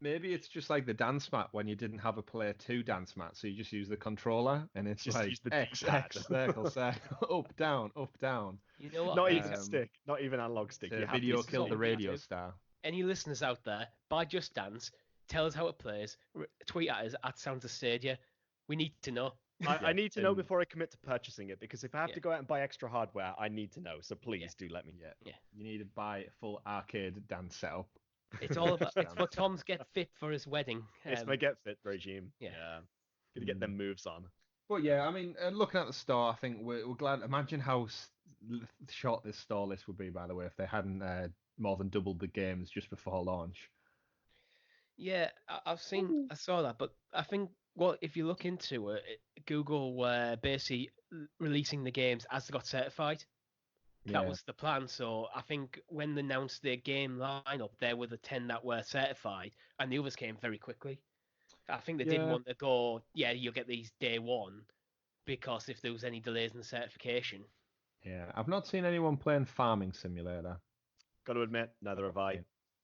maybe it's just like the dance mat when you didn't have a player 2 dance mat, so you just use the controller and it's just like use the X, circle, circle, up, down, up, down. You know what? Not even stick, not even analog stick. The video killed the radio star. Any listeners out there, buy Just Dance, tell us how it plays, tweet at us at Sounds of Stadia. We need to know. I need to know before I commit to purchasing it, because if I have to go out and buy extra hardware, I need to know. So please do let me. Yeah. You need to buy a full arcade dance setup. It's all about. It's for Tom's get fit for his wedding. It's my get fit regime. Yeah. Gonna get them moves on. But yeah, I mean, looking at the store, I think we're glad. Imagine how short this store list would be, by the way, if they hadn't more than doubled the games just before launch. Yeah, I saw that, but I think if you look into it, Google were basically releasing the games as they got certified. That was the plan. So I think when they announced their game lineup, there were the 10 that were certified, and the others came very quickly. I think they didn't want to go, you'll get these day one, because if there was any delays in the certification. Yeah, I've not seen anyone playing Farming Simulator. Got to admit, neither have I.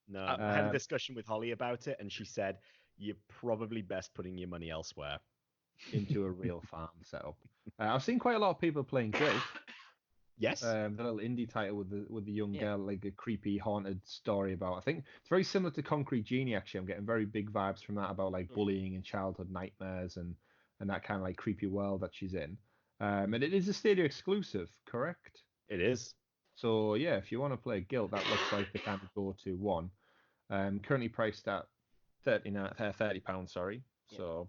No, I had a discussion with Holly about it, and she said you're probably best putting your money elsewhere. Into a real farm setup. I've seen quite a lot of people playing Guild. Yes. The little indie title with the young girl, like a creepy haunted story about. I think it's very similar to Concrete Genie. Actually, I'm getting very big vibes from that about like bullying and childhood nightmares and that kind of like creepy world that she's in. And it is a Stadia exclusive, correct? It is. So yeah, if you want to play Guild, that looks like the kind of go-to one. Currently priced at £30, sorry. Yeah. So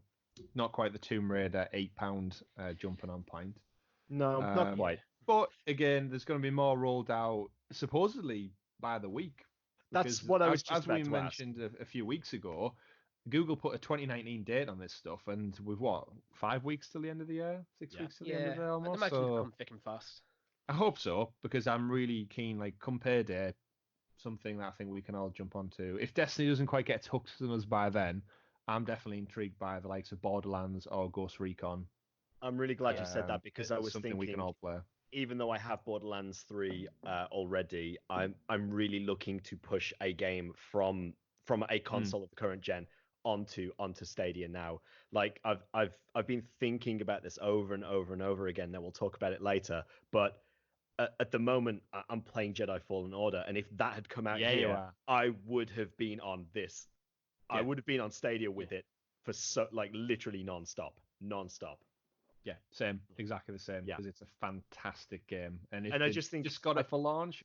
not quite the Tomb Raider £8 jumping on point. No, not quite. But again, there's going to be more rolled out supposedly by the week. That's what I was just as we mentioned a few weeks ago. Google put a 2019 date on this stuff, and with 5 weeks till the end of the year, 6 weeks till the end of the year almost. I imagine it'll come thick and fast. I hope so, because I'm really keen. Like compare day, something that I think we can all jump onto. If Destiny doesn't quite get hooked on us by then, I'm definitely intrigued by the likes of Borderlands or Ghost Recon. I'm really glad you said that, because I was thinking we can all play. Even though I have Borderlands 3 already, I'm really looking to push a game from a console of the current gen onto Stadia now. Like I've been thinking about this over and over and over again. Now we'll talk about it later, but at the moment I'm playing Jedi Fallen Order, and if that had come out here, I would have been on this. I would have been on Stadia with it for literally non-stop. Yeah, same, exactly the same. Because it's a fantastic game, and I just think just got it for launch.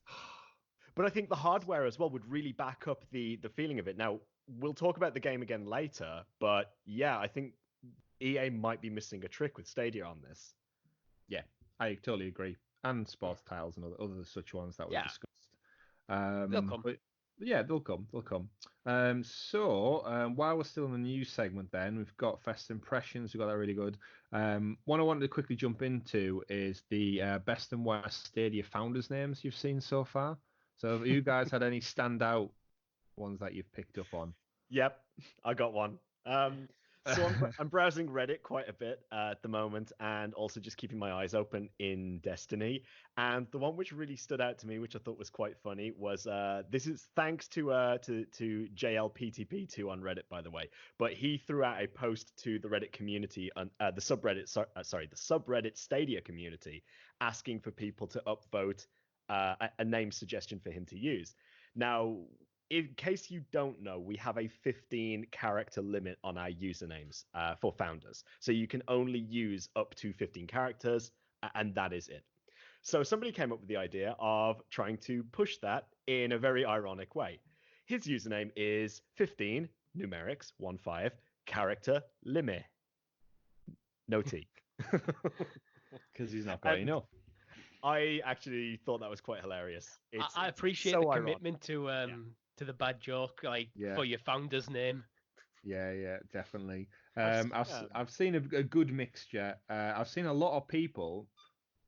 But I think the hardware as well would really back up the feeling of it. Now we'll talk about the game again later, but I think EA might be missing a trick with Stadia on this. Yeah, I totally agree. and sports tiles and other such ones that we Yeah. discussed. They'll come. But yeah, they'll come. They'll come. While we're still in the news segment, then we've got first impressions. We've got that really good. One I wanted to quickly jump into is the best and worst Stadia founders' names you've seen so far. So have you guys had any standout ones that you've picked up on? Yep, I got one. So I'm browsing Reddit quite a bit at the moment, and also just keeping my eyes open in Destiny. And the one which really stood out to me, which I thought was quite funny, was this is thanks to JLPTP2 on Reddit, by the way. But he threw out a post to the Reddit community on the subreddit Stadia community, asking for people to upvote a name suggestion for him to use. Now, in case you don't know, we have a 15 character limit on our usernames for founders. So you can only use up to 15 characters, and that is it. So somebody came up with the idea of trying to push that in a very ironic way. His username is 15, numerics, 15, character limit. No T. Because he's not got enough. I actually thought that was quite hilarious. I appreciate so the ironic. commitment to the bad joke, for your founder's name. Yeah, definitely. I've I've seen a good mixture. I've seen a lot of people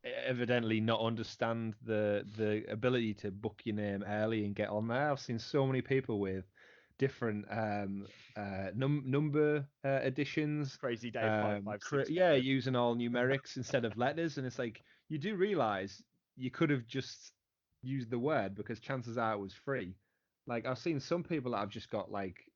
evidently not understand the ability to book your name early and get on there. I've seen so many people with different number additions. Crazy Dave 556. Yeah, using all numerics instead of letters, and it's like you do realize you could have just used the word because chances are it was free. Like I've seen some people that have just got like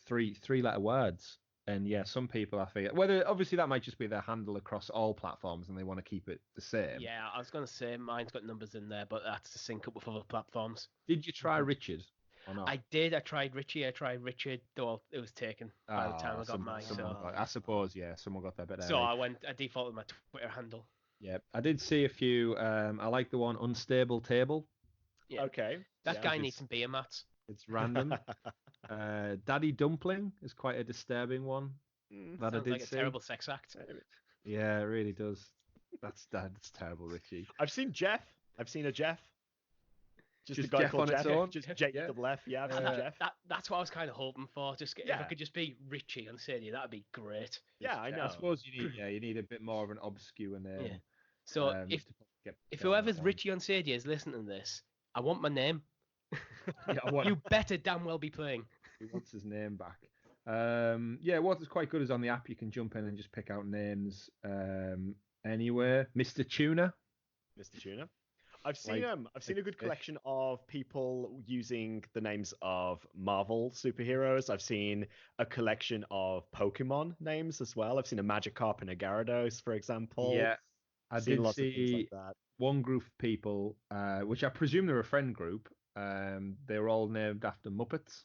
three letter words, and yeah, some people I feel whether obviously that might just be their handle across all platforms and they want to keep it the same. Yeah, I was gonna say mine's got numbers in there, but that's to sync up with other platforms. Did you try Richard or not? I did. I tried Richie. I tried Richard, though it was taken by the time I got mine. I suppose, yeah, someone got their bit. So I defaulted my Twitter handle. Yeah, I did see a few. I like the one unstable table. Yeah. Okay. That guy needs some beer mats. It's random. Daddy Dumpling is quite a disturbing one. That Sounds I did like a see. terrible sex act. Yeah, it really does. That's terrible, Richie. I've seen Jeff. I've seen a Jeff. Just a guy Jeff called on its own? Just J double F. Yeah, I've seen Jeff. That's what I was kind of hoping for. If I could just be Richie on Stadia, that'd be great. Yeah, I know. I suppose you need a bit more of an obscure name. Yeah. So if whoever's Richie on Stadia is listening to this, I want my name. You better damn well be playing. He wants his name back. What's quite good is on the app you can jump in and just pick out names anywhere. Mr. Tuna. I've seen a good collection of people using the names of Marvel superheroes. I've seen a collection of Pokemon names as well. I've seen a Magikarp and a Gyarados, for example. Yeah, I did lots see of things like that. one group of people, which I presume they're a friend group. They were all named after Muppets.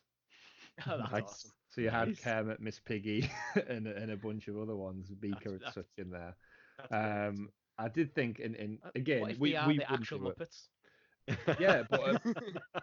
Oh, that's awesome. So you had Kermit, Miss Piggy, and a bunch of other ones, Beaker and such in there. I did think, and again, what if we are the actual Muppets? Yeah, but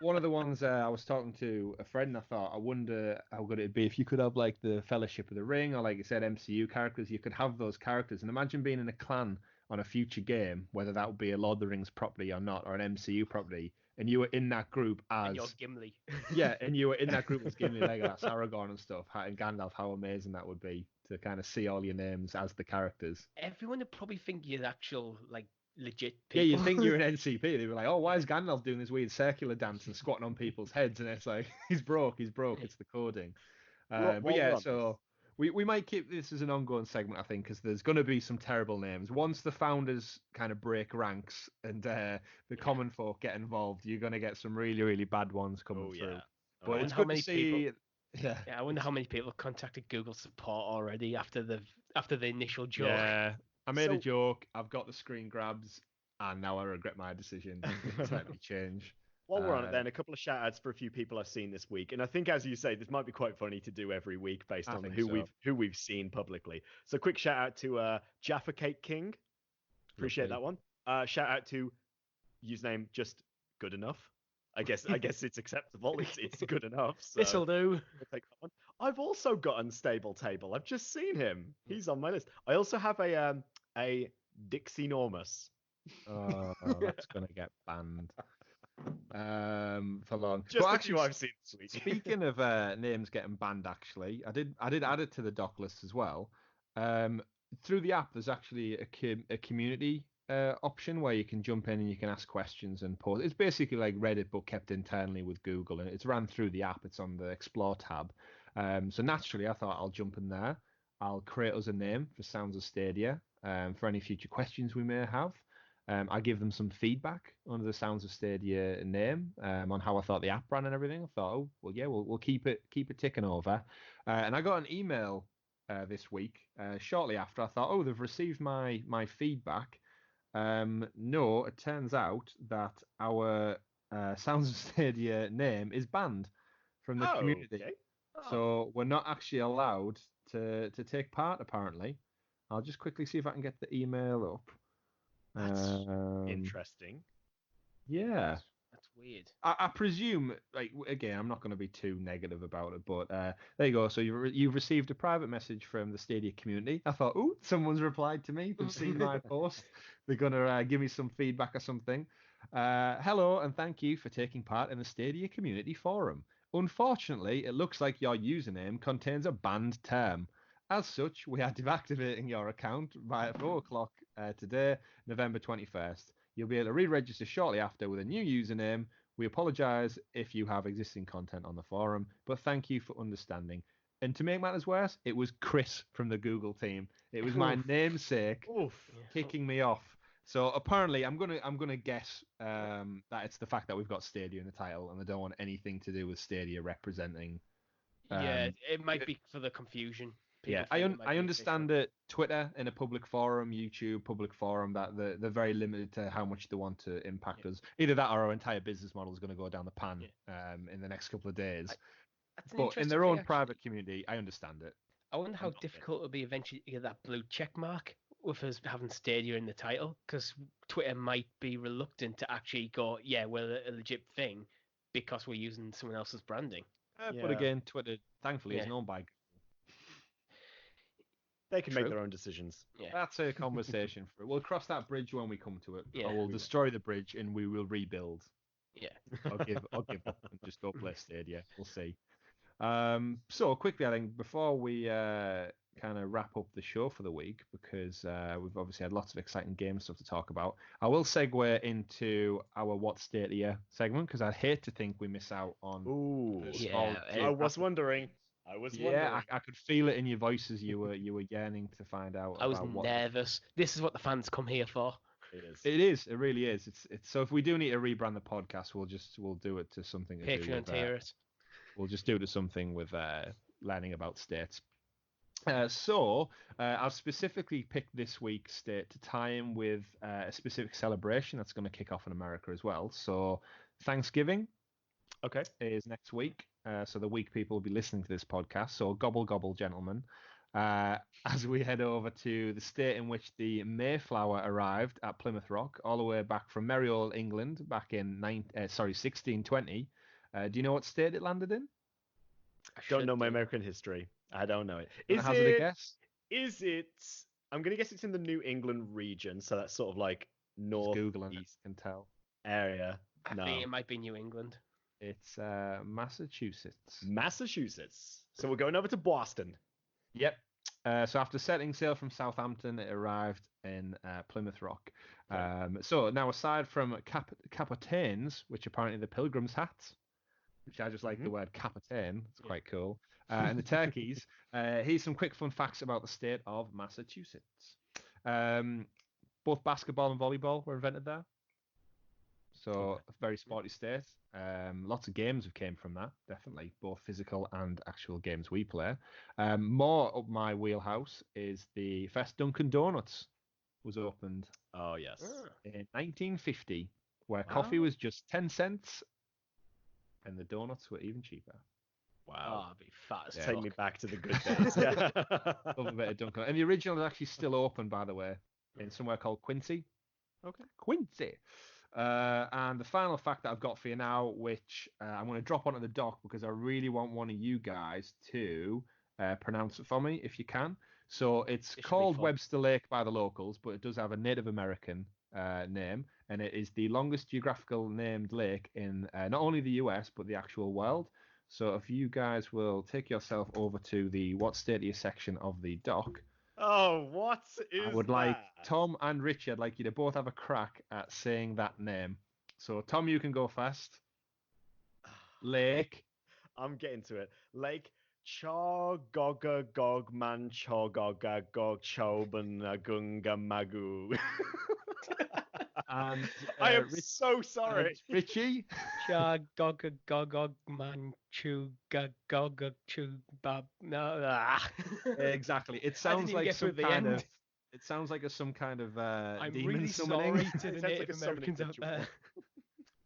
one of the ones I was talking to a friend, I thought, I wonder how good it'd be if you could have like the Fellowship of the Ring or like you said, MCU characters. You could have those characters, and imagine being in a clan on a future game, whether that would be a Lord of the Rings property or not, or an MCU property, and you were in that group as and you're Gimli. Yeah, and you were in that group as Gimli, Legolas, Aragorn, and stuff, and Gandalf. How amazing that would be to kind of see all your names as the characters. Everyone would probably think you're actual like legit people. Yeah, you think you're an NCP. They'd be like, "Oh, why is Gandalf doing this weird circular dance and squatting on people's heads?" And it's like, he's broke. It's the coding. So we might keep this as an ongoing segment, I think, because there's going to be some terrible names. Once the founders kind of break ranks and the common folk get involved, you're going to get some really, really bad ones coming through. But it's good to see. Yeah, I wonder how many people have contacted Google support already after the initial joke. Yeah, I made a joke. I've got the screen grabs, and now I regret my decision. Let me change. While we're on it, then a couple of shout outs for a few people I've seen this week, and I think, as you say, this might be quite funny to do every week based on who we've seen publicly. So, quick shout out to Jaffa Cake King. Appreciate that one. Shout out to username just good enough. I guess it's acceptable. It's good enough. So This'll do. We'll take that one. I've also got Unstable Table. I've just seen him. He's on my list. I also have a Dixie Normus. Oh, that's gonna get banned. For long. Just But the two actually, I've seen this week. speaking of names getting banned, actually, I did add it to the doc list as well. Through the app, there's actually a community option where you can jump in and you can ask questions and post. It's basically like Reddit but kept internally with Google, and it's ran through the app. It's on the Explore tab. So naturally, I thought I'll jump in there. I'll create us a name for Sounds of Stadia for any future questions we may have. I give them some feedback under the Sounds of Stadia name on how I thought the app ran and everything. I thought, oh, well, yeah, we'll keep it ticking over. And I got an email this week shortly after. I thought, oh, they've received my feedback. No, it turns out that our Sounds of Stadia name is banned from the community. Okay. So we're not actually allowed to take part, apparently. I'll just quickly see if I can get the email up. That's Um, interesting. Yeah. That's weird. I presume, like, again, I'm not going to be too negative about it, but there you go. So you've received a private message from the Stadia community. I thought, oh, someone's replied to me. They've seen my post. They're going to give me some feedback or something. Hello, and thank you for taking part in the Stadia community forum. Unfortunately, it looks like your username contains a banned term. As such, we are deactivating your account by 4 o'clock today, November 21st. You'll be able to re-register shortly after with a new username. We apologise if you have existing content on the forum, but thank you for understanding. And to make matters worse, it was Chris from the Google team. It was my Oof. namesake Oof. kicking me off. So apparently, I'm gonna guess that it's the fact that we've got Stadia in the title, and they don't want anything to do with Stadia representing. Yeah, it might it- be for the confusion. Yeah, People think it might I be understand official. that Twitter in a public forum, YouTube public forum, that they're very limited to how much they want to impact us. Either that or our entire business model is going to go down the pan in the next couple of days. That's an But in interesting their thing, own actually. private community, I understand it. I wonder I'm how not difficult it'll be eventually to get that blue check mark with us having Stadia in the title, because Twitter might be reluctant to actually go, yeah, we're a legit thing because we're using someone else's branding. But Yeah. again, Twitter, thankfully, is Yeah. owned by. They can make True. their own decisions. Yeah. That's a conversation for it. We'll cross that bridge when we come to it. Yeah, Or we'll we will. destroy the bridge and we will rebuild. Yeah. I'll give up and just go play Stadia. We'll see. So quickly, I think before we kind of wrap up the show for the week, because we've obviously had lots of exciting game stuff to talk about, I will segue into our What Stadia segment, because I'd hate to think we miss out on Ooh. the Yeah, small I was geographic wondering. things. I was Yeah, wondering. I could feel it in your voices. You were yearning to find out I was about what nervous. This is what the fans come here for. It is. it is. It really is. It's so if we do need to rebrand the podcast, we'll do it to something to do Patreon with tier it. we'll just do it to something with learning about states. So I've specifically picked this week's state to tie in with a specific celebration that's going to kick off in America as well. So Thanksgiving Okay. is next week. So the week people will be listening to this podcast. So gobble gobble, gentlemen. As we head over to the state in which the Mayflower arrived at Plymouth Rock, all the way back from merry old England back in 1620. Do you know what state it landed in? I Don't should know my do. American history. I don't know it. Wanna Is hazard a it? guess? Is it? I'm gonna guess it's in the New England region, so that's sort of like Just north Googling it, east can tell. area. I No, think it might be New England. It's Massachusetts. Massachusetts. So we're going over to Boston. Yep. So after setting sail from Southampton, it arrived in Plymouth Rock. So now, aside from capitaines, which apparently the pilgrims' hats, which I just like the word capitain, it's quite cool, and the turkeys, here's some quick fun facts about the state of Massachusetts. Both basketball and volleyball were invented there. So a very sporty state. Lots of games have came from that, definitely, both physical and actual games we play. More up my wheelhouse is the first Dunkin' Donuts was opened Oh yes. in 1950, where coffee was just 10 cents and the donuts were even cheaper. Wow. Oh, I'd be fat as Take me fuck. back to the good days. Yeah. Love a bit of Dunkin'. And the original is actually still open, by the way, in somewhere called Quincy. Okay. Quincy. And the final fact that I've got for you now, which I'm going to drop onto the doc because I really want one of you guys to pronounce it for me if you can. So it's It should be called fun. Webster Lake by the locals, but it does have a Native American name, and it is the longest geographical named lake in not only the US but the actual world. So if you guys will take yourself over to the What Stadia section of the doc, Oh, what is I would like that? Tom and Richie, I'd like you to both have a crack at saying that name. So Tom, you can go first. Lake. I'm getting to it. Lake Chagoga Gogman Chogoga Gog Choban Gunga Magu. And I am so and sorry. Richie. Cha gog gog man chew gog chew bab no. Exactly. It I didn't sounds even like get some through the kind end. of. It sounds like some kind of I'm demon really summoning. sorry to It the sounds like Native a summoning Americans out ritual. there.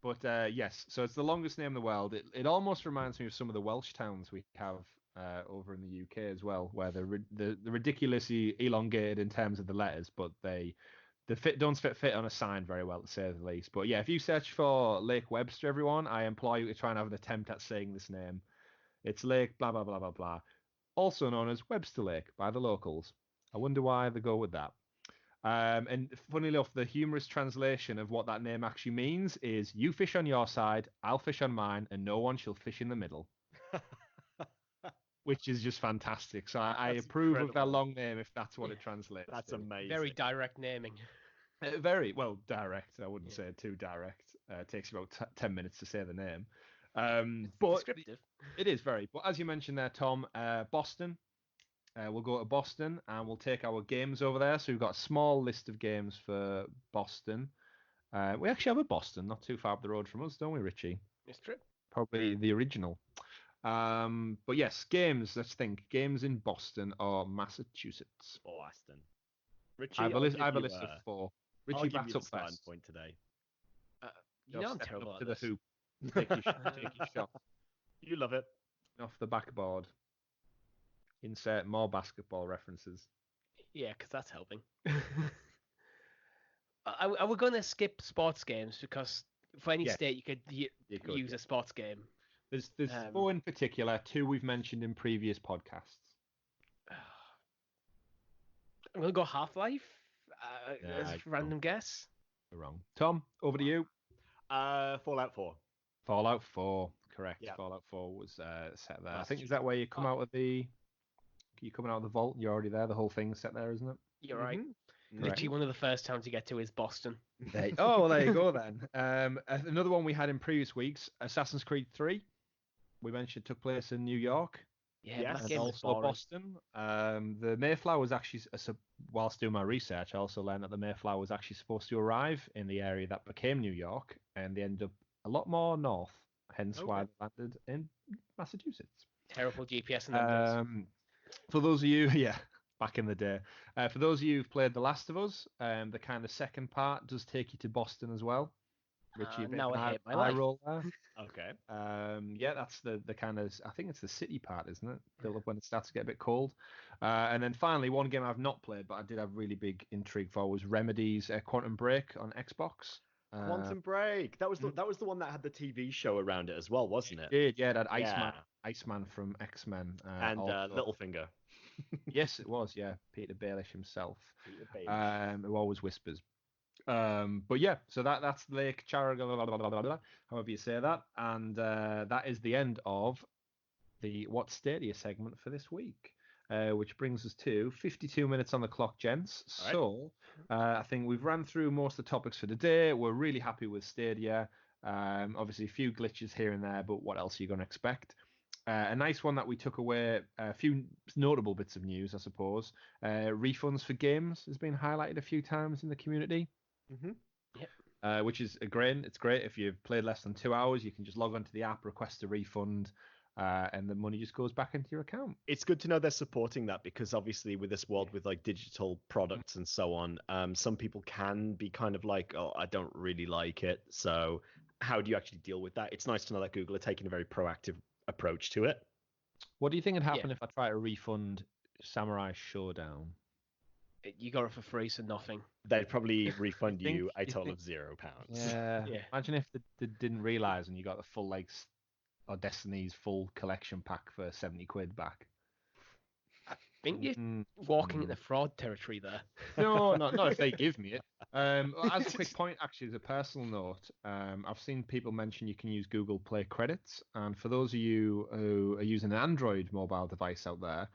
But yes, so it's the longest name in the world. It almost reminds me of some of the Welsh towns we have over in the UK as well, where they're ridiculously elongated in terms of the letters, but don't fit on a sign very well, to say the least. But yeah, if you search for Lake Webster, everyone, I implore you to try and have an attempt at saying this name. It's Lake blah blah blah blah blah, also known as Webster Lake by the locals. I wonder why they go with that. And funnily enough, the humorous translation of what that name actually means is "You fish on your side, I'll fish on mine, and no one shall fish in the middle," which is just fantastic. So I That's approve of that incredible. long name if that's what it translates That's to. amazing. Very direct naming. Very well direct. I wouldn't Yeah. say too direct. It takes about 10 minutes to say the name. But Descriptive. it is very. But as you mentioned there, Tom, Boston. We'll go to Boston and we'll take our games over there. So we've got a small list of games for Boston. We actually have a Boston not too far up the road from us, don't we, Richie? It's true. Probably the original. But yes, games. Let's think. Games in Boston or Massachusetts. Boston. Richie, I have a I'll list of 4. I'll Richie give bats you up the starting first. point today. You know I'm Stepping terrible up at to the this. hoop. Take your shot You love it. off the backboard. Insert more basketball references. Yeah, because that's helping. I we're going to skip sports games because for any Yeah. state you could You could, use yeah. a sports game. There's 4 Um, in particular, 2 we've mentioned in previous podcasts. I'm going to go Half-Life as Nah, a random guess. You're wrong. Tom, over to you. Fallout 4. Fallout 4, correct. Yeah. Fallout 4 was set there. I think Massachusetts. is that where you come out of the? You coming out of the vault? You're already there. The whole thing's set there, isn't it? You're right. Mhm. Literally one of the first towns you get to is Boston. Oh, well, there you go then. Another one we had in previous weeks, Assassin's Creed 3. We mentioned took place in New York. Yeah, Yes. but that And game was also boring. Boston. The Mayflower was actually, whilst doing my research, I also learned that the Mayflower was actually supposed to arrive in the area that became New York, and they ended up a lot more north, hence why Okay. they landed in Massachusetts. Terrible GPS in them days. For those of you, yeah, back in the day. For those of you who've played The Last of Us, the kind of second part does take you to Boston as well. Richie, a bit now of an I hate my eye life. roll there. Okay. Yeah, that's the kind of, I think it's the city part, isn't it? Build up when it starts to get a bit cold. And then finally, one game I've not played, but I did have really big intrigue for was Remedy's Quantum Break on Xbox. Quantum Break. That was the one that had the TV show around it as well, wasn't it? Did, yeah, that Yeah. Iceman from X-Men. And also. Littlefinger. Yes, it was, yeah, Peter Baelish himself. Peter Baelish. Who always whispers. But yeah, so that's Lake Charagal, however you say that, and that is the end of the What Stadia segment for this week, which brings us to 52 minutes on the clock, gents. All right. So I think we've ran through most of the topics for today. We're really happy with Stadia. Obviously, a few glitches here and there, but what else are you going to expect? A nice one that we took away, a few notable bits of news, I suppose. Refunds for games has been highlighted a few times in the community. Yep. Which is great. It's great if you've played less than 2 hours, you can just log onto the app, request a refund, and the money just goes back into your account. It's good to know they're supporting that because obviously with this world with like digital products and so on, some people can be kind of like, oh, I don't really like it. So how do you actually deal with that? It's nice to know that Google are taking a very proactive approach to it. What do you think would happen if I try to refund Samurai Showdown? You got it for free, so nothing. They'd probably refund think- you a you total think- of £0. Yeah. Yeah. Imagine if they didn't realize and you got the full or Destiny's full collection pack for 70 quid back. I think you're Mm, walking into fraud territory there. No, not if they give me it. As a quick point, actually, as a personal note, I've seen people mention you can use Google Play credits, and for those of you who are using an Android mobile device out there,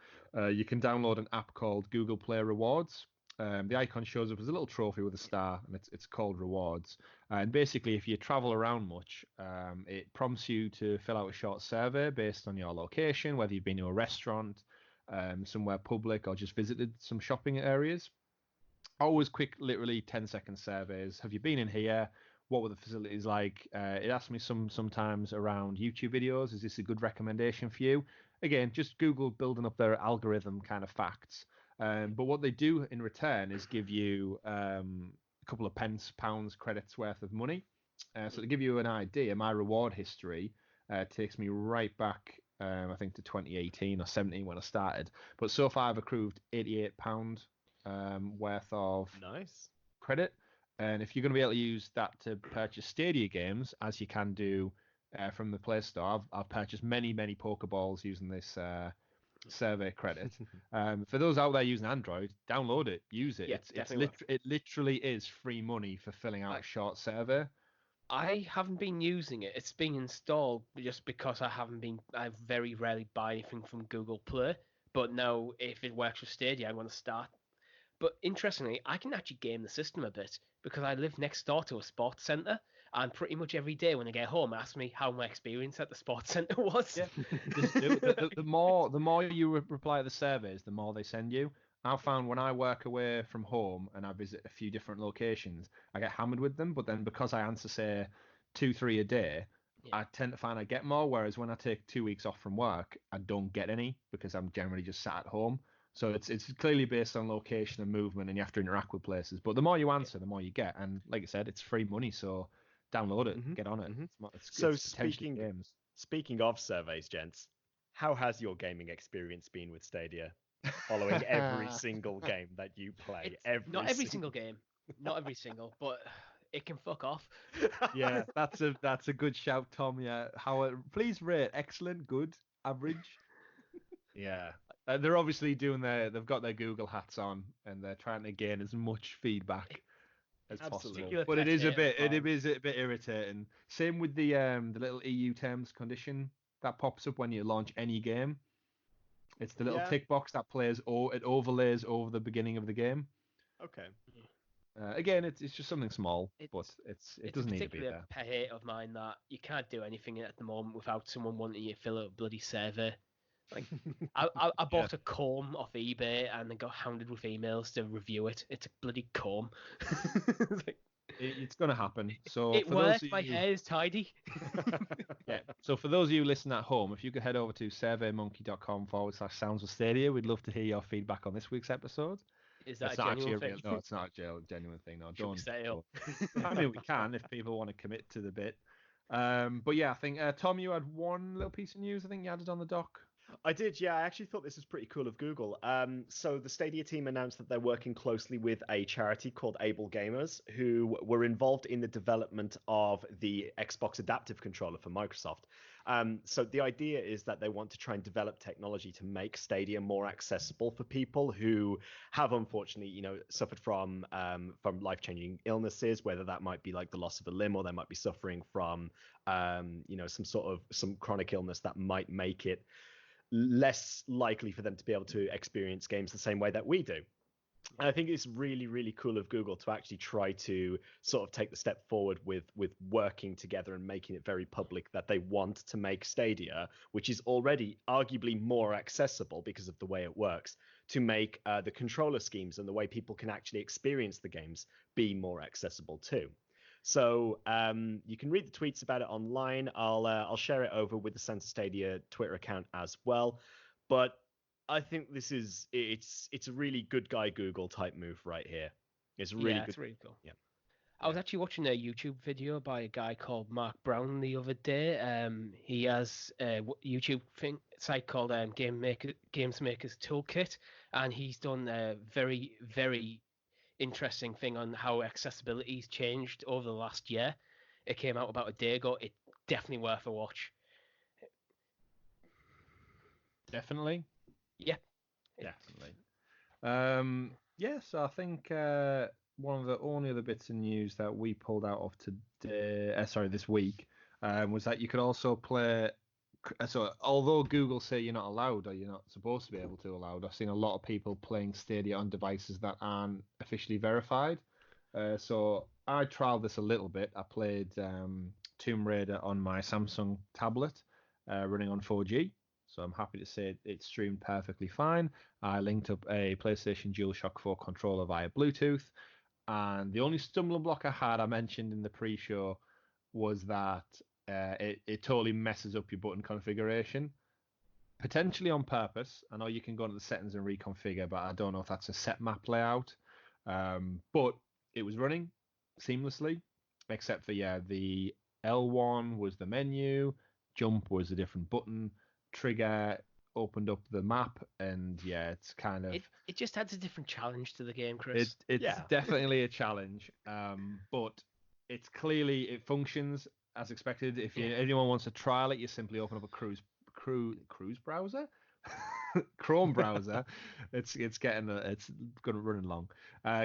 you can download an app called Google Play Rewards. The icon shows up as a little trophy with a star, and it's called Rewards. And basically, if you travel around much, it prompts you to fill out a short survey based on your location, whether you've been to a restaurant, somewhere public, or just visited some shopping areas. Always quick, literally 10-second surveys. Have you been in here? What were the facilities like? It asks me sometimes around YouTube videos. Is this a good recommendation for you? Again, just Google building up their algorithm kind of facts. But what they do in return is give you a couple of pounds, credits worth of money. So to give you an idea, my reward history takes me right back, I think, to 2018 or 17 when I started. But so far, I've accrued £88 worth of Nice credit. And if you're going to be able to use that to purchase Stadia games, as you can do from the Play Store, I've purchased many Pokeballs using this survey credit. For those out there using Android, download it, use it. Yeah, It literally is free money for filling out a short survey. I haven't been using it. It's been installed just because I very rarely buy anything from Google Play. But now, if it works with Stadia, I want to start. But interestingly, I can actually game the system a bit because I live next door to a sports centre, and pretty much every day when I get home, ask me how my experience at the sports centre was. Yeah, just do it. The more you reply to the surveys, the more they send you. I've found when I work away from home and I visit a few different locations, I get hammered with them. But then because I answer, say, 2, 3 a day, I tend to find I get more. Whereas when I take 2 weeks off from work, I don't get any because I'm generally just sat at home. So it's clearly based on location and movement, and you have to interact with places. But the more you answer, the more you get. And like I said, it's free money, so download it, get on it. So it's potentially games. speaking of surveys, gents, how has your gaming experience been with Stadia? Following every single game that you play, Not every single game, not every single, but it can fuck off. Yeah, that's a good shout, Tom. Yeah, please rate excellent, good, average. Yeah, they're obviously they've got their Google hats on and they're trying to gain as much feedback as possible. But it is a bit irritating. Same with the little EU terms condition that pops up when you launch any game. It's the little tick box that it overlays over the beginning of the game. Okay. Again, it's just something small, but it doesn't need to be there. It's a particular pet hate of mine that you can't do anything at the moment without someone wanting you to fill out a bloody survey. Like, I bought a comb off eBay and then got hounded with emails to review it. It's a bloody comb. It's going to happen. So it works. My hair is tidy. Yeah. So for those of you listening at home, if you could head over to surveymonkey.com/Sounds of Stadia, we'd love to hear your feedback on this week's episode. Is that a genuine thing? No, it's not a genuine thing. No, don't. Set it up? I mean, we can if people want to commit to the bit. But yeah, I think Tom, you had one little piece of news. I think you added on the doc. I did, yeah. I actually thought this was pretty cool of Google. So the Stadia team announced that they're working closely with a charity called Able Gamers, who were involved in the development of the Xbox Adaptive Controller for Microsoft. So the idea is that they want to try and develop technology to make Stadia more accessible for people who have, unfortunately, suffered from life-changing illnesses, whether that might be like the loss of a limb or they might be suffering from, some chronic illness that might make it less likely for them to be able to experience games the same way that we do. And I think it's really, really cool of Google to actually try to sort of take the step forward with working together and making it very public that they want to make Stadia, which is already arguably more accessible because of the way it works, to make the controller schemes and the way people can actually experience the games be more accessible too. So you can read the tweets about it online. I'll share it over with the Sounds of Stadia Twitter account as well. But I think it's a really good guy Google type move right here. It's really good. It's really cool. Yeah. I was actually watching a YouTube video by a guy called Mark Brown the other day. He has a YouTube site called Games Maker's Toolkit, and he's done a very, very interesting thing on how accessibility's changed over the last year. It came out about a day ago. It's definitely worth a watch. Definitely. Yeah. Definitely. Yes, I think one of the only other bits of news that we pulled out of today, this week, was that you could also play. So, although Google say you're not allowed or you're not supposed to be able to allowed, I've seen a lot of people playing Stadia on devices that aren't officially verified. So I trialed this a little bit. I played Tomb Raider on my Samsung tablet, running on 4G. So I'm happy to say it streamed perfectly fine. I linked up a PlayStation DualShock 4 controller via Bluetooth, and the only stumbling block I mentioned in the pre-show, was that it totally messes up your button configuration, potentially on purpose. I know you can go into the settings and reconfigure, but I don't know if that's a set map layout. But it was running seamlessly, except for the L1 was the menu, jump was a different button, trigger opened up the map, and it's kind of it just adds a different challenge to the game, Chris. It's definitely a challenge, but it functions as expected. If anyone wants to trial it, you simply open up a cruise browser, Chrome browser. It's going to run long.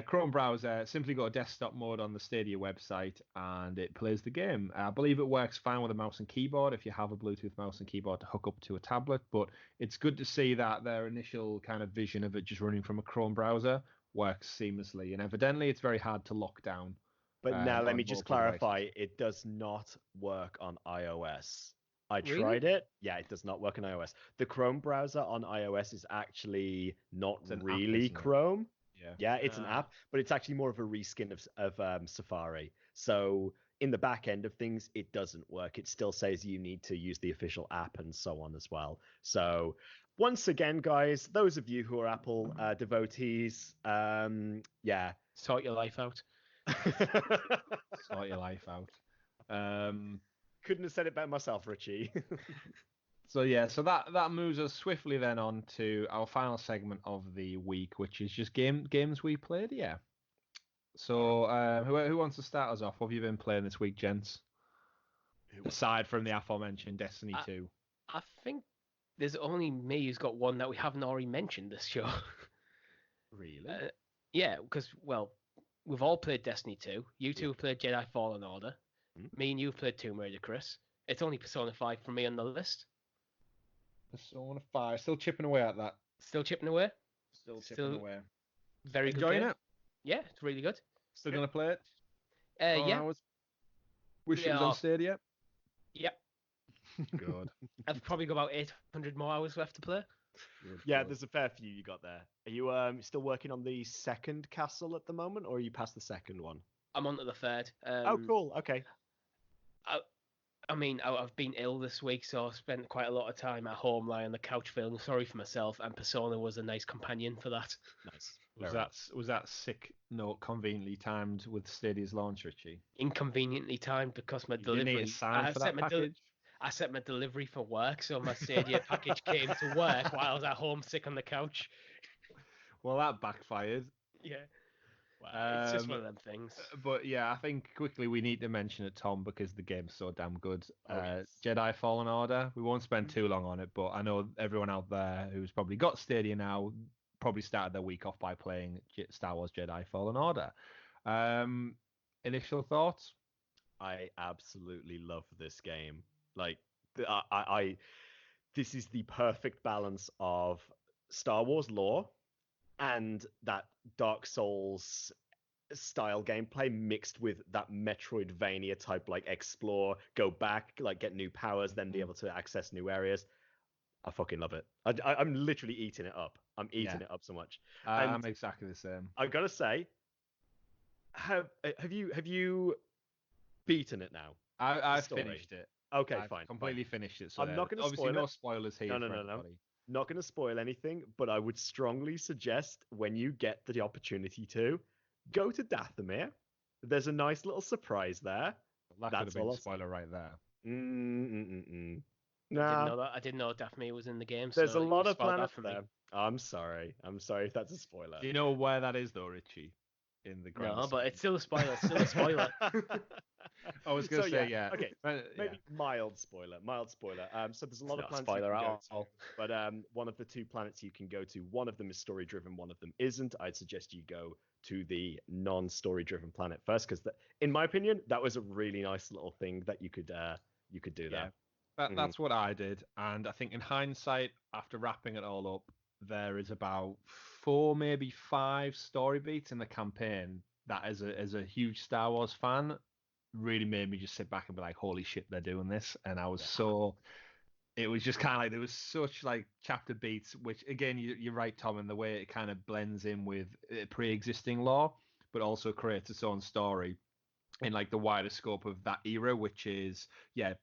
Chrome browser. Simply go to desktop mode on the Stadia website, and it plays the game. I believe it works fine with a mouse and keyboard if you have a Bluetooth mouse and keyboard to hook up to a tablet. But it's good to see that their initial kind of vision of it just running from a Chrome browser works seamlessly, and evidently it's very hard to lock down. But now let on me just multiple clarify, devices. it does not work on iOS. I Really? tried it. Yeah, it does not work on iOS. The Chrome browser on iOS is actually not It's an app, really isn't it? Chrome. Yeah. Yeah, it's an app, but it's actually more of a reskin of Safari. So in the back end of things, it doesn't work. It still says you need to use the official app and so on as well. So once again, guys, those of you who are Apple devotees, yeah. Sort your life out. Sort your life out. Couldn't have said it better myself, Richie. So that moves us swiftly then on to our final segment of the week, which is just games we played. Yeah. So who wants to start us off? What have you been playing this week, gents? Aside from the aforementioned Destiny 2. I think there's only me who's got one that we haven't already mentioned this show. Really? Yeah, because, well, we've all played Destiny 2. You two have played Jedi Fallen Order. Me and you have played Tomb Raider, Chris. It's only Persona 5 for me on the list. Persona 5, still chipping away at that. Still chipping away. Still chipping away. Very good Enjoying game. it? Yeah, it's really good. Still gonna play it? Yeah. Hours? Wish it was on Stadia. Yep. Good. I've probably got about 800 more hours left to play. Yeah, there's a fair few you got there. Are you still working on the second castle at the moment, or are you past the second one? I'm on to the third. Oh, cool. Okay. I mean, I've been ill this week, so I've spent quite a lot of time at home lying on the couch feeling sorry for myself, and Persona was a nice companion for that. Nice. Was that sick note conveniently timed with Stadia's launch, Richie? Inconveniently timed because my You didn't need delivery. a sign for that package? I set my delivery for work, so my Stadia package came to work while I was at home sick on the couch. Well, that backfired. Yeah. Well, it's just one of them things. But yeah, I think quickly we need to mention it, Tom, because the game's so damn good. Yes. Jedi Fallen Order. We won't spend too long on it, but I know everyone out there who's probably got Stadia now probably started their week off by playing Star Wars Jedi Fallen Order. Initial thoughts? I absolutely love this game. Like, this is the perfect balance of Star Wars lore and that Dark Souls style gameplay mixed with that Metroidvania type, like explore, go back, like get new powers, then be able to access new areas. I fucking love it. I'm literally eating it up. I'm eating it up so much. I'm exactly the same. I gotta say, have you beaten it now? I've finished it. Okay, I've fine. Completely finished it. So I'm not going to obviously spoil no it. spoilers here. No. Not going to spoil anything, but I would strongly suggest when you get the opportunity to go to Dathomir. There's a nice little surprise there. That could have been a spoiler right there. Nah. I didn't know Daphne was in the game. There's so a lot of spoiled that planets for there. me. I'm sorry if that's a spoiler. Do you know where that is though, Richie? in the grand. No, but it's still a spoiler. It's still a spoiler. I was going to say, yeah. Okay, yeah. maybe mild spoiler. So there's a lot of not a planets you spoiler can at go all. to, but one of the 2 planets you can go to, one of them is story driven, one of them isn't. I'd suggest you go to the non-story driven planet first, because in my opinion, that was a really nice little thing that you could do there. That's what I did, and I think in hindsight, after wrapping it all up, there is about 4, maybe 5 story beats in the campaign that, as a huge Star Wars fan, really made me just sit back and be like, "Holy shit, they're doing this!" And I was it was just kind of like there was such like chapter beats, which again, you're right, Tom, in the way it kind of blends in with pre-existing lore, but also creates its own story in like the wider scope of that era, which is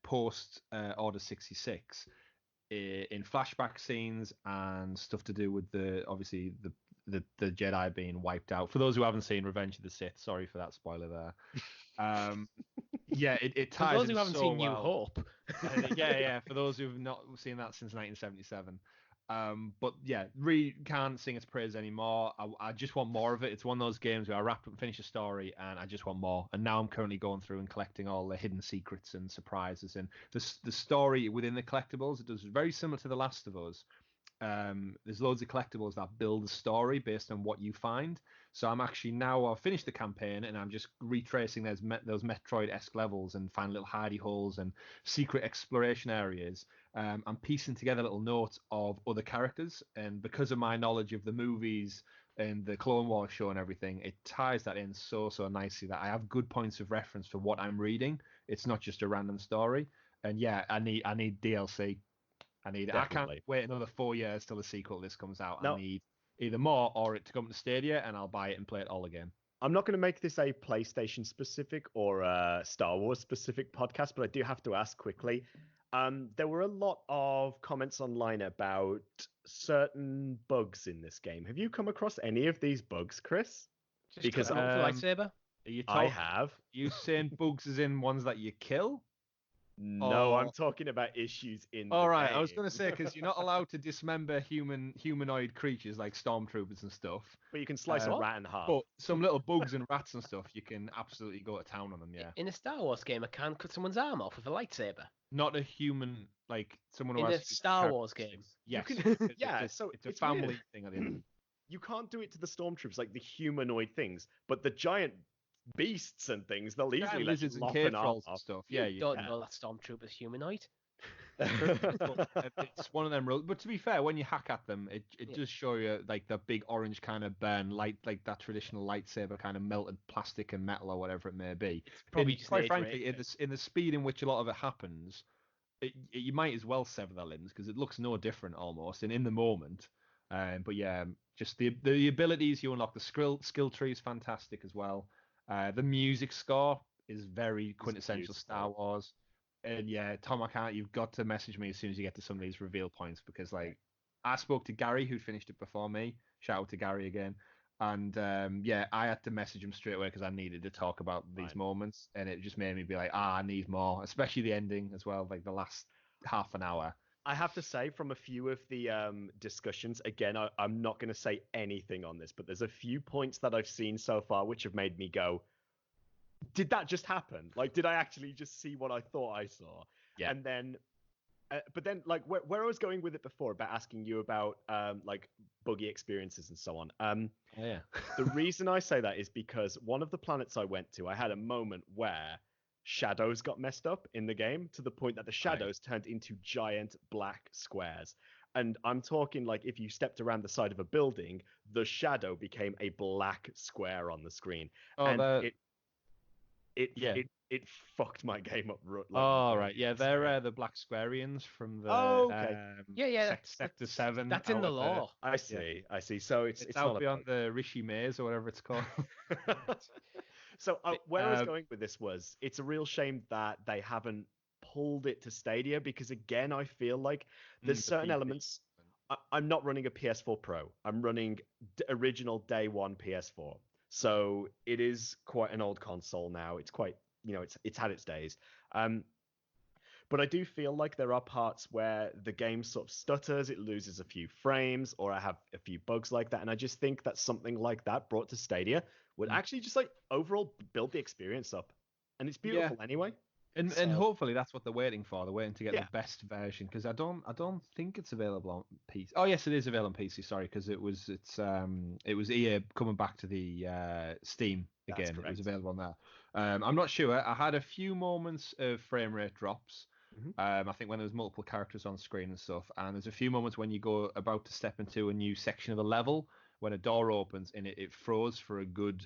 post Order 66, in flashback scenes and stuff to do with obviously the Jedi being wiped out. For those who haven't seen Revenge of the Sith, sorry for that spoiler there. It ties For those in who haven't so seen well. New Hope. For those who've not seen that since 1977. But yeah, really can't sing its praise anymore. I just want more of it. It's one of those games where I wrap up and finish a story and I just want more. And now I'm currently going through and collecting all the hidden secrets and surprises. And the story within the collectibles, it does very similar to The Last of Us. There's loads of collectibles that build a story based on what you find. So I'm actually now, I've finished the campaign and I'm just retracing those Metroid-esque levels and find little hidey holes and secret exploration areas. I'm piecing together little notes of other characters, and because of my knowledge of the movies and the Clone Wars show and everything, it ties that in so nicely that I have good points of reference for what I'm reading. It's not just a random story. And yeah, I need DLC. I can't wait another 4 years till the sequel to this comes out. No. I need either more or it to come to Stadia, and I'll buy it and play it all again. I'm not going to make this a PlayStation specific or a Star Wars specific podcast, but I do have to ask quickly. There were a lot of comments online about certain bugs in this game. Have you come across any of these bugs, Chris? Because the lightsaber. I have. You saying bugs as in ones that you kill? No, I'm talking about issues in the All right, game. I was going to say, because you're not allowed to dismember humanoid creatures like stormtroopers and stuff. But you can slice a rat in half. But some little bugs and rats and stuff, you can absolutely go to town on them, yeah. In a Star Wars game, I can cut someone's arm off with a lightsaber. Not a human, like someone who in has... In a Star Wars game. Yes. So it's a family weird. Thing at the end. You can't do it to the stormtroopers, like the humanoid things, but the giant beasts and things, they'll easily let you lop an arm off. Stuff. Yeah, you don't know that stormtrooper's humanoid. It's one of them rules. But to be fair, when you hack at them, it does show you like the big orange kind of burn light, like that traditional lightsaber kind of melted plastic and metal or whatever it may be. It's probably just quite frankly, in the speed in which a lot of it happens, you might as well sever their limbs because it looks no different almost. And in the moment, but yeah, just the abilities you unlock. The skill tree is fantastic as well. The music score is very quintessential Star Wars. And yeah, Tom, you've got to message me as soon as you get to some of these reveal points, because like I spoke to Gary, who finished it before me. Shout out to Gary again. And I had to message him straight away because I needed to talk about these moments, and it just made me be like, I need more, especially the ending as well, like the last half an hour. I have to say, from a few of the discussions, again, I'm not going to say anything on this, but there's a few points that I've seen so far which have made me go, did that just happen? Like, did I actually just see what I thought I saw? Yeah. And then, but then, like, where I was going with it before about asking you about, like, buggy experiences and so on. The reason I say that is because one of the planets I went to, I had a moment where shadows got messed up in the game to the point that the shadows turned into giant black squares. And I'm talking like if you stepped around the side of a building, the shadow became a black square on the screen. It fucked my game up. Right. Yeah, they're the Black Squarians from the Sector 7. That's in the lore. I see. So it's out beyond the Rishi Maze or whatever it's called. So where I was going with this was, it's a real shame that they haven't pulled it to Stadia, because again, I feel like there's certain elements. I'm not running a PS4 Pro. I'm running original day one PS4. So it is quite an old console now. It's quite, it's had its days. But But I do feel like there are parts where the game sort of stutters, it loses a few frames, or I have a few bugs like that. And I just think that something like that brought to Stadia would actually just like overall build the experience up. And it's beautiful anyway. And hopefully that's what they're waiting for. They're waiting to get the best version, because I don't think it's available on PC. Oh yes, it is available on PC. Sorry, because it was EA coming back to the Steam again. It was available on there. I'm not sure. I had a few moments of frame rate drops. I think when there was multiple characters on screen and stuff, and there's a few moments when you go about to step into a new section of the level, when a door opens and it froze for a good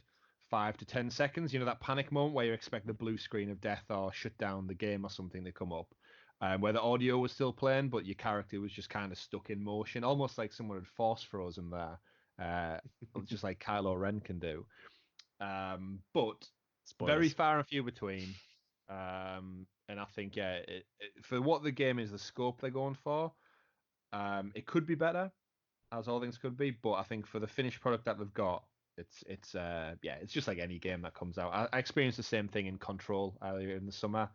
5 to 10 seconds. You know, that panic moment where you expect the blue screen of death or shut down the game or something to come up, where the audio was still playing, but your character was just kind of stuck in motion, almost like someone had force frozen there, just like Kylo Ren can do. But Spoilers. Very far and few between. And I think, for what the game is, the scope they're going for, it could be better, as all things could be. But I think for the finished product that they've got, it's just like any game that comes out. I experienced the same thing in Control earlier in the summer,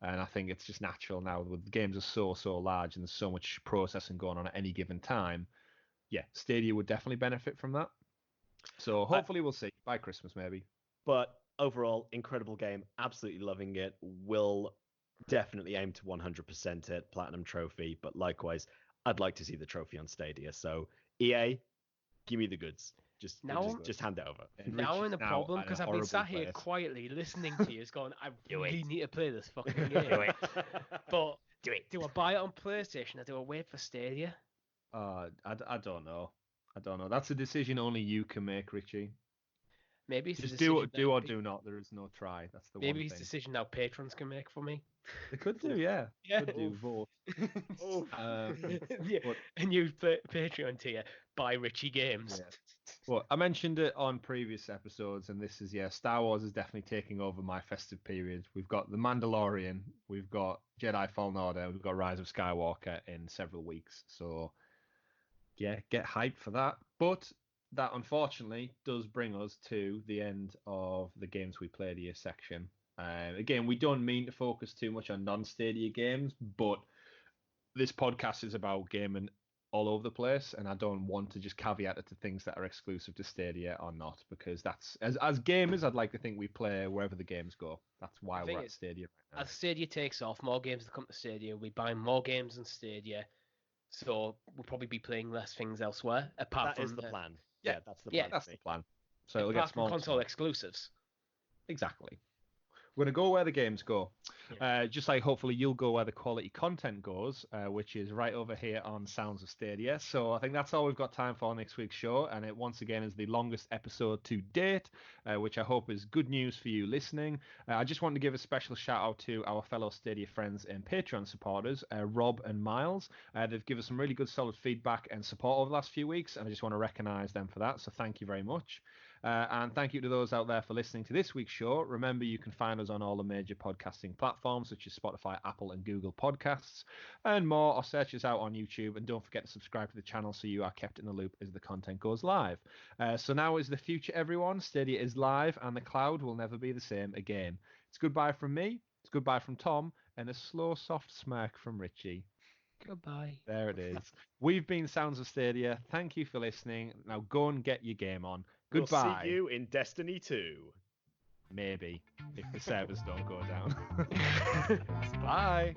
and I think it's just natural now. The games are so large and there's so much processing going on at any given time. Yeah, Stadia would definitely benefit from that. So hopefully we'll see by Christmas maybe. But overall, incredible game. Absolutely loving it. Will definitely aim to 100% it. Platinum trophy. But likewise, I'd like to see the trophy on Stadia. So EA, give me the goods. Just hand it over. Now I'm in a problem because I've been sat here quietly listening to you, going, I really need to play this fucking game. But do I buy it on PlayStation or do I wait for Stadia? I don't know. That's a decision only you can make, Richie. Maybe it's just do or do not. There is no try. That's the maybe one it's a decision now patrons can make for me. They could do, yeah. Could do both. A new Patreon tier, buy Richie games. Yeah. Well, I mentioned it on previous episodes, and this is Star Wars is definitely taking over my festive period. We've got The Mandalorian, we've got Jedi Fallen Order, we've got Rise of Skywalker in several weeks. So yeah, get hyped for that. But that unfortunately does bring us to the end of the games we played here section. Again, we don't mean to focus too much on non-Stadia games, but this podcast is about gaming all over the place, and I don't want to just caveat it to things that are exclusive to Stadia or not, because that's as gamers, I'd like to think we play wherever the games go. That's why we're at Stadia right now. As Stadia takes off, more games will come to Stadia. We buy more games on Stadia, so we'll probably be playing less things elsewhere. That is the plan. Yeah, that's the plan. Yeah, that's the plan. So it'll apart get small from console exclusives. Exactly. We're going to go where the games go. Just like hopefully you'll go where the quality content goes, which is right over here on Sounds of Stadia. So I think that's all we've got time for next week's show. And it once again is the longest episode to date, which I hope is good news for you listening. I just want to give a special shout out to our fellow Stadia friends and Patreon supporters, Rob and Miles. They've given us some really good solid feedback and support over the last few weeks, and I just want to recognize them for that. So thank you very much. And thank you to those out there for listening to this week's show. Remember, you can find us on all the major podcasting platforms such as Spotify, Apple, and Google Podcasts, and more, or search us out on YouTube. And don't forget to subscribe to the channel so you are kept in the loop as the content goes live. So now is the future, everyone. Stadia is live, and the cloud will never be the same again. It's goodbye from me, it's goodbye from Tom, and a slow, soft smirk from Richie. Goodbye. There it is. We've been Sounds of Stadia. Thank you for listening. Now go and get your game on. Goodbye. We'll see you in Destiny 2. Maybe, if the servers don't go down. Bye.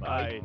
Bye.